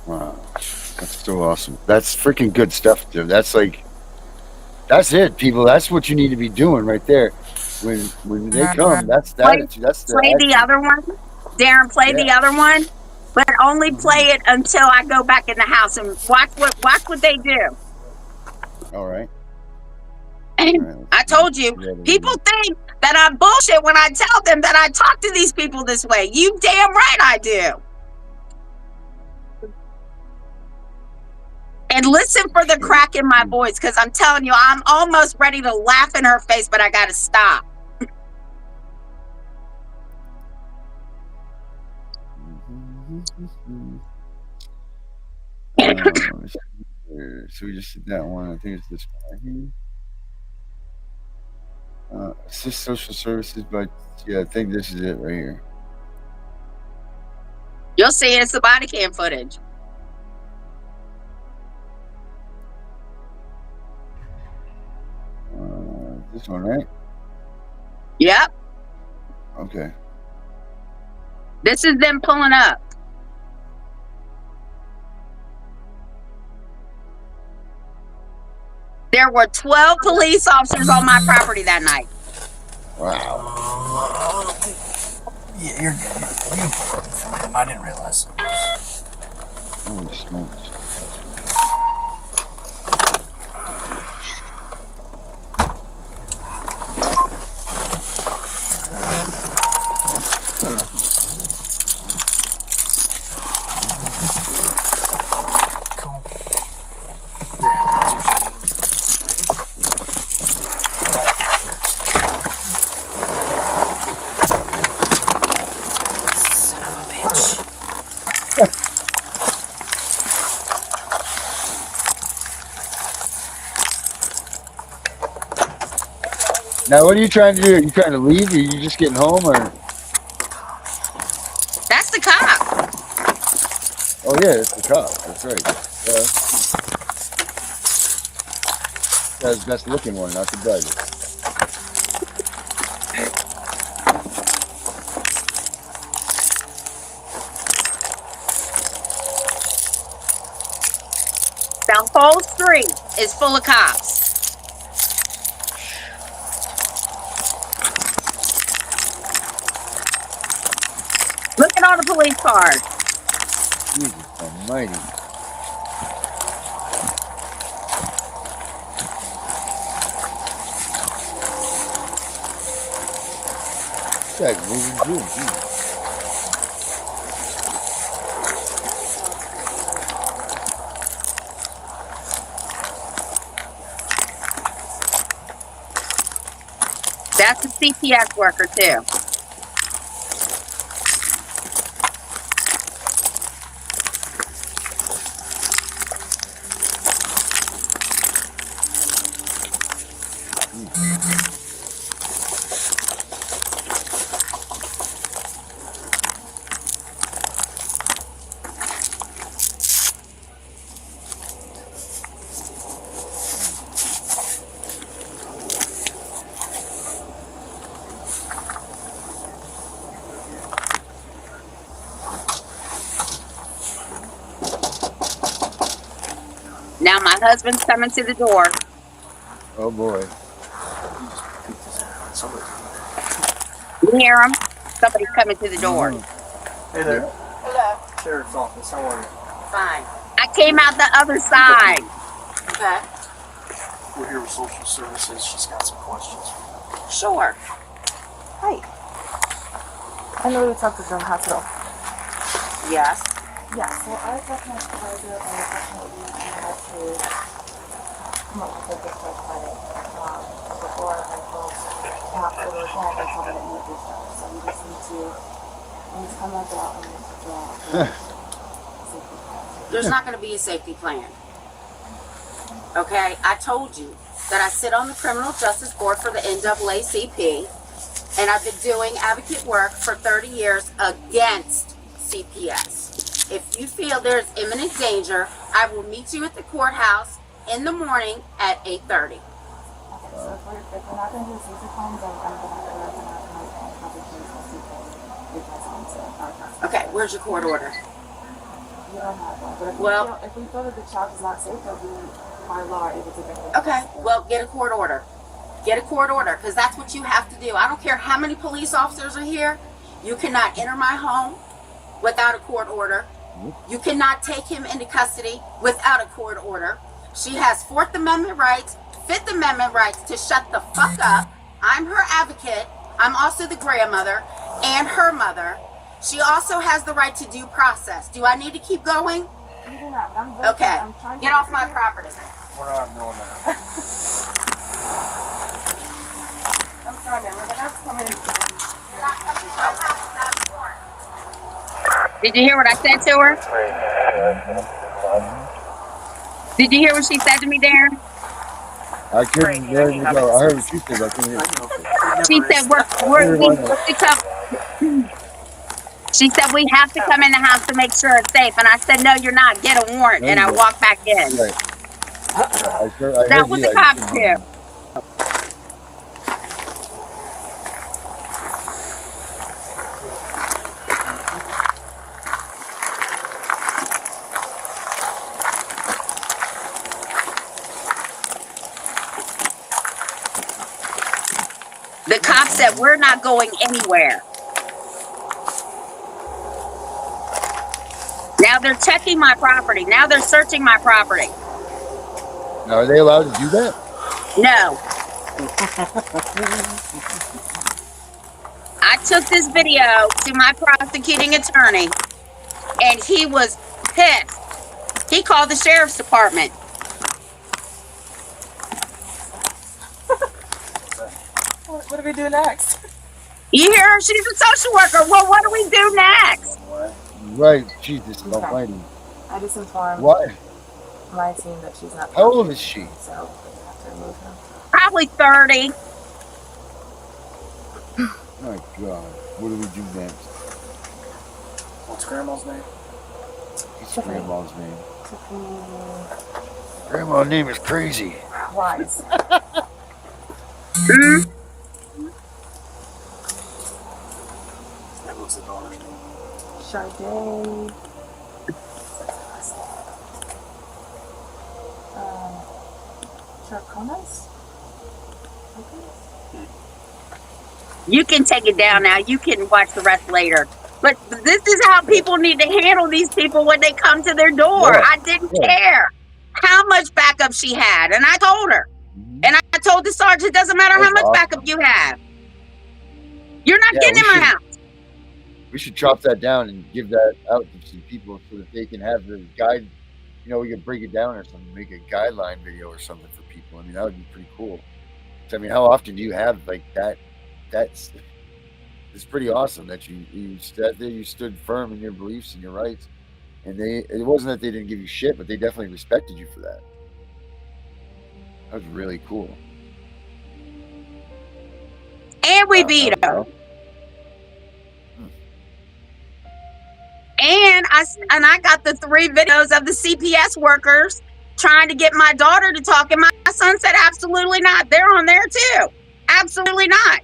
Wow, that's so awesome. That's freaking good stuff, dude. That's it, people. That's what you need to be doing right there. When they come, that's the attitude. That's the play attitude. the other one. Darren, play the other one, but only play it until I go back in the house and watch what they do. All right. And I told you, people think that I'm bullshit when I tell them that I talk to these people this way. You damn right I do. And listen for the crack in my voice, because I'm telling you, I'm almost ready to laugh in her face, but I got to stop. So we just did that one. I think it's this one right here. Assist social services, but yeah, I think this is it right here. You'll see it's the body cam footage. This one, right? Yep. Okay. This is them pulling up. There were 12 police officers on my property that night. Wow. Yeah, you're good. I didn't realize. Holy smokes. bitch. Now, what are you trying to do? Are you trying to leave? Or are you just getting home? Or That's the cop. oh yeah, it's the cop. That's right. That's the best looking one, not the driver. The whole street is full of cops. Look at all the police cars. Jesus Almighty. That moving through. Jesus. That's a CPS worker too. Now my husband's coming to the door. Oh boy. You hear him? Somebody's coming to the door. Hey there, Hello. Sheriff's Office. How are you? Fine. I came out the other side. Okay. We're here with Social Services. She's got some questions. Sure. Hi. I know you talked to John Hospital. Yes. Yeah, so I talked to my supervisor and unfortunately we had to come up with a discharge credit before I told the hospital again they told me that you were discharged. So we just need to come up out and withdraw the safety plan. There's not going to be a safety plan. Okay? I told you that I sit on the Criminal Justice Board for the NAACP, and I've been doing advocate work for 30 years against CPS. If you feel there's imminent danger, I will meet you at the courthouse in the morning at 8:30. Okay, so if we're not going to do safety plans, then I'm going to have to contact you guys onto our council. Okay, where's your court order? We don't have one, but if we feel that the child is not safe, then we, by law, are able to get it. Okay, well, get a court order. Get a court order, because that's what you have to do. I don't care how many police officers are here. You cannot enter my home without a court order. You cannot take him into custody without a court order. She has Fourth Amendment rights, Fifth Amendment rights to shut the fuck up. I'm her advocate. I'm also the grandmother and her mother. She also has the right to due process. Do I need to keep going? You do not, but I'm very, Okay, I'm trying get to off my property. We're not doing that. I'm sorry, ma'am. We're gonna have to come in. Did you hear what I said to her? Did you hear what she said to me, Darren? I couldn't let it go. I heard what you said, but I couldn't hear it. She said she said we have to come in the house to make sure it's safe, and I said no, you're not. Get a warrant, and I walked back in. Right. I That's heard what you. the I just cops couldn't- do. The cop said we're not going anywhere. Now they're checking my property. Now they're searching my property. Now, are they allowed to do that? No. I took this video to my prosecuting attorney, and he was pissed. He called the sheriff's department. What do we do next? You hear her? She's a social worker. Well, what do we do next? Right. Jesus Okay. almighty. I just informed Why? my team that she's not. How old is she? So we have to remove her. Probably 30. My God. What do we do next? What's grandma's name? It's Tiffany. grandma's name. Tiffany Grandma's name is crazy. Wise. What's the daughter's name? Sade. Charconas? You can take it down now. You can watch the rest later. But this is how people need to handle these people when they come to their door. Yeah. I didn't Yeah. care how much backup she had. And I told her. Mhm. And I told the sergeant, it doesn't matter how That's much awesome. backup you have. You're not Yeah, getting in we my should- house. We should chop that down and give that out to some people so that they can have the guide. You know, we could break it down or something, make a guideline video or something for people. I mean, that would be pretty cool. So, I mean, how often do you have like that? That's it's pretty awesome that you sat there, you stood firm in your beliefs and your rights, and it wasn't that they didn't give you shit, but they definitely respected you for that. That was really cool. And we Wow, beat that her. was awesome. And I got the 3 videos of the CPS workers trying to get my daughter to talk, and my son said, absolutely not. They're on there too. Absolutely not.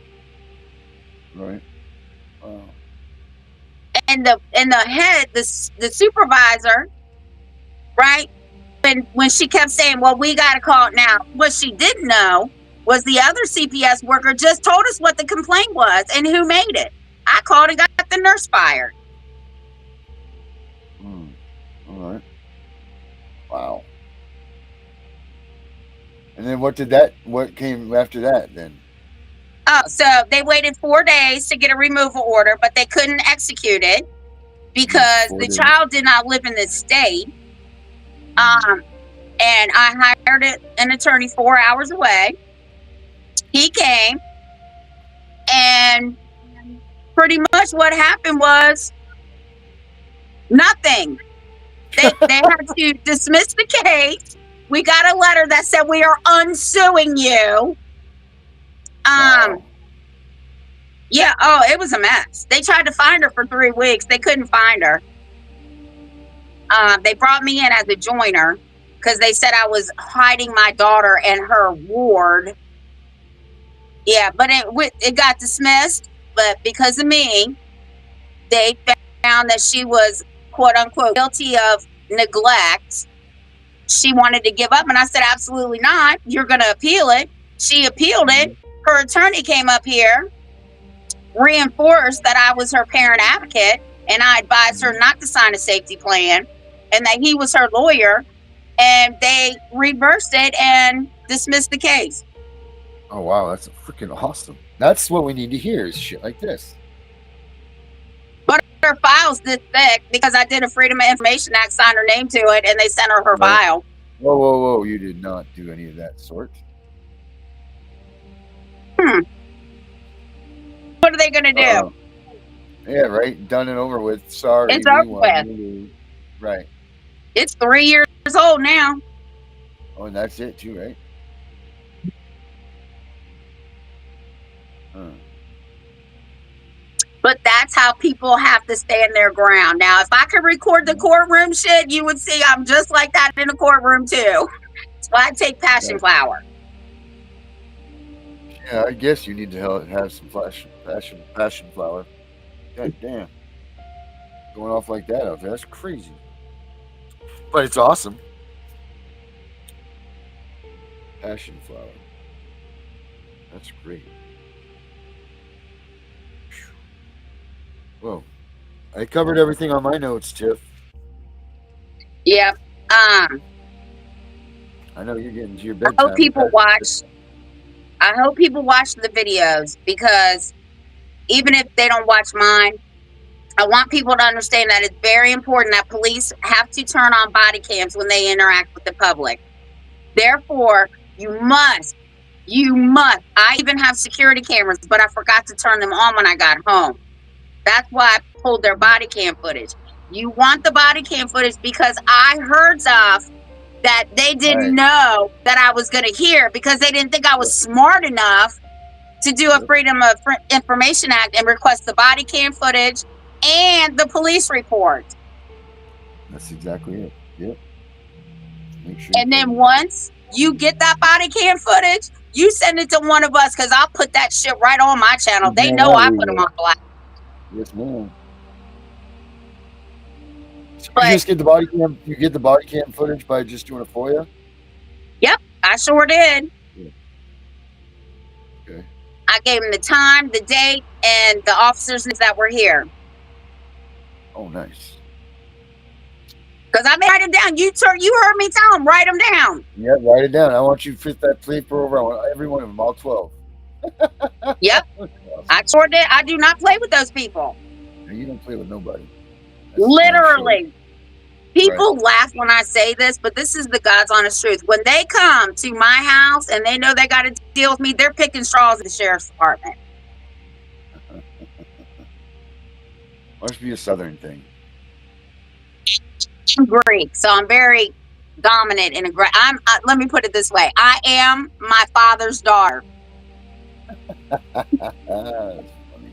Right. Wow. And the head, the supervisor, right? When she kept saying, well, we got to call it now. What she didn't know was the other CPS worker just told us what the complaint was and who made it. I called and got the nurse fired. All right. Wow. And then what came after that then? Oh, so they waited 4 days to get a removal order, but they couldn't execute it because 4 the days. child did not live in this state. And I hired an attorney 4 hours away. He came, and pretty much what happened was nothing. They had to dismiss the case. We got a letter that said we are unsuing you. Wow. Yeah, oh, it was a mess. They tried to find her for 3 weeks. They couldn't find her. They brought me in as a joiner because they said I was hiding my daughter and her ward. Yeah, but it got dismissed. But because of me, they found that she was, quote unquote, guilty of neglect. She wanted to give up, and I said, absolutely not. You're going to appeal it. She appealed it. Her attorney came up here, reinforced that I was her parent advocate, and I advised her not to sign a safety plan, and that he was her lawyer, and they reversed it and dismissed the case. Oh wow, that's freaking awesome. That's what we need to hear is shit like this. But her file's this thick because I did a Freedom of Information Act, signed her name to it, and they sent her Right. file. Whoa, you did not do any of that sort. What are they going to do? Uh-oh. Yeah, right. Done and over with. Sorry. It's over with. Right. It's 3 years old now. Oh, and that's it too, right? Huh. But that's how people have to stand their ground. Now, if I could record the courtroom shit, you would see I'm just like that in the courtroom too. That's why I take passion flower. Yeah, I guess you need to have some passion flower. God damn. Going off like that out there, that's crazy. But it's awesome. Passion flower. That's great. Whoa. I covered everything on my notes, Tiff. Yep. I know you're getting to your bedtime. I hope people watch the videos, because even if they don't watch mine, I want people to understand that it's very important that police have to turn on body cams when they interact with the public. Therefore, you must. I even have security cameras, but I forgot to turn them on when I got home. That's why I pulled their body cam footage. You want the body cam footage because I heard stuff that they didn't Right. know that I was going to hear because they didn't think I was smart enough to do a Yep. Freedom of Information Act and request the body cam footage and the police report. That's exactly it. Yep. Make sure. And then once you get that body cam footage, you send it to one of us because I'll put that shit right on my channel. They know I put them on blast. Yes, ma'am. So But you just get the body cam. You get the body cam footage by just doing a FOIA. yep, I sure did. Yeah. Okay. I gave them the time, the date, and the officers that were here. Oh, nice. Because I write them down. You heard me tell them, write them down. Yeah, write it down. I want you to fit that paper over. I want every one of them, all 12. Yep, I sure did. I do not play with those people. No, you don't play with nobody. That's Literally. People laugh when I say this, but this is the God's honest truth. When they come to my house and they know they got to deal with me, they're picking straws at the sheriff's department. Must be a Southern thing. I'm Greek, so I'm very dominant and aggressive. Let me put it this way: I am my father's daughter. That's funny.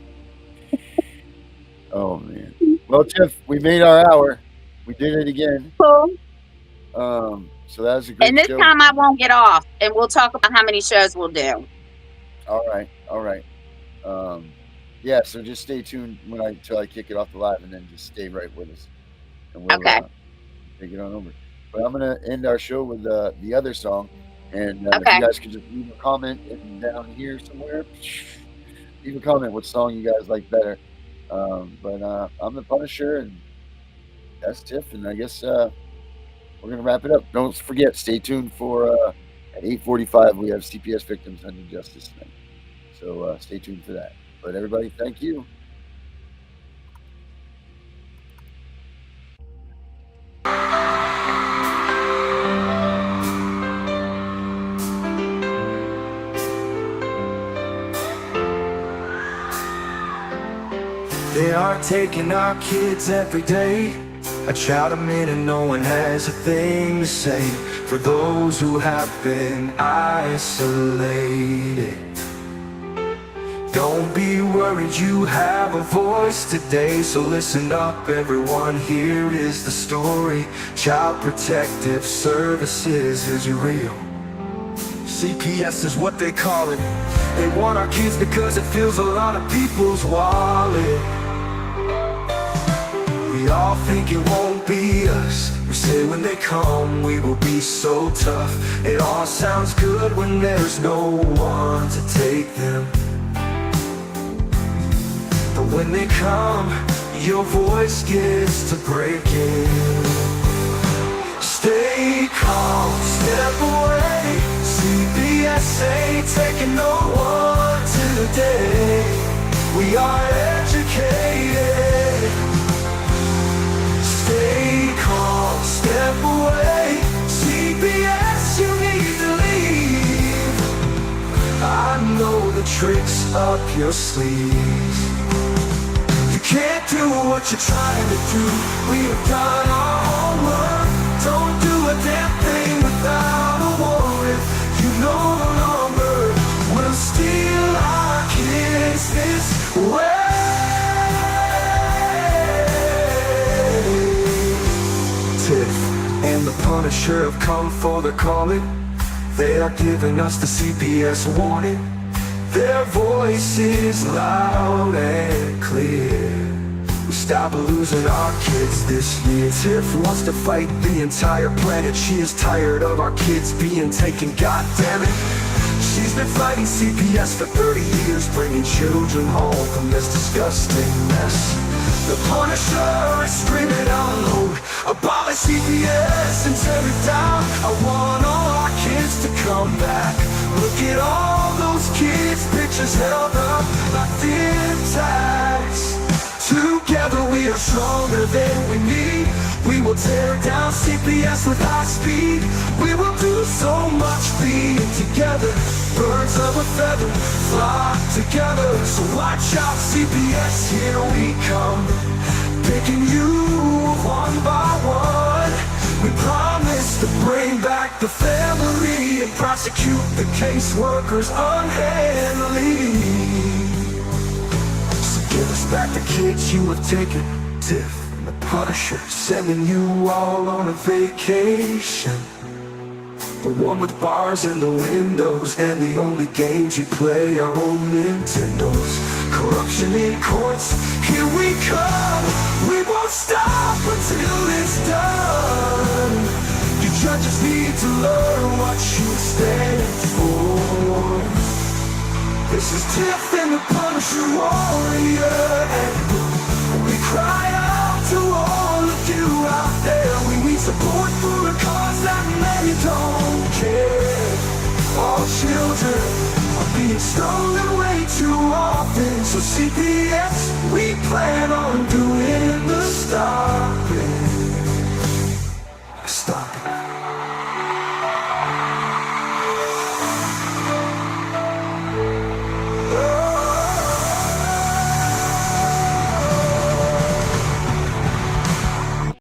Oh man. Well, Tiff, we made our hour. We did it again. Cool. So that was a great And this show. time I won't get off, and we'll talk about how many shows we'll do. All right. Yeah. So just stay tuned until I kick it off the live, and then just stay right with us, and we'll take it on over. But I'm gonna end our show with the other song, and if you guys could just leave a comment down here somewhere, leave a comment what song you guys like better. But I'm the Punisher, and that's Tiff, and I guess we're gonna wrap it up. Don't forget, stay tuned for at 8:45 we have CPS Victims Under Justice tonight. So stay tuned for that. But everybody, thank you. They are taking our kids every day. I shout them in and no one has a thing to say. For those who have been isolated, don't be worried, you have a voice today. So listen up everyone, here is the story. Child Protective Services is real. CPS is what they call it. They want our kids because it fills a lot of people's wallet. We all think it won't be us. We say when they come we will be so tough. It all sounds good when there's no one to take them. But when they come, your voice gets to breaking. Stay calm, step away. CPS ain't taking no one today. We are educated. Stay calm, step away. CPS, you need to leave. I know the tricks up your sleeves. You can't do what you're trying to do. We have done our homework. Don't do a damn thing without a warrant. You no longer will steal our kids this way. Tiff and the Punisher have come for the calling. They are giving us the CPS warning. Their voice is loud and clear. We stop losing our kids this year. Tiff wants to fight the entire planet. She is tired of our kids being taken, god damn it. She's been fighting CPS for 30 years, bringing children home from this disgusting mess. The Punisher is screaming out loud, abolish CPS and tear it down. I want all our kids to come back. Look at all those kids' pictures held up like thin tags. Together we are stronger than we need. We will tear down CPS with high speed. We will do so much being together. Birds of a feather flock together. So watch out CPS, here we come, picking you the family and prosecute the caseworkers unhandily. So give us back the kids you have taken. Tiff the Punisher, sending you all on a vacation. The one with bars in the windows, and the only games you play are on Nintendos. Corruption in courts, here we come. We won't stop until it's done. You judges need to learn what you stand for. This is Tiff and the Punisher warrior, and we cry out to all of you out there. We need support for a cause that many don't care. All children are being stolen way too often. So CPS, we plan on doing the start.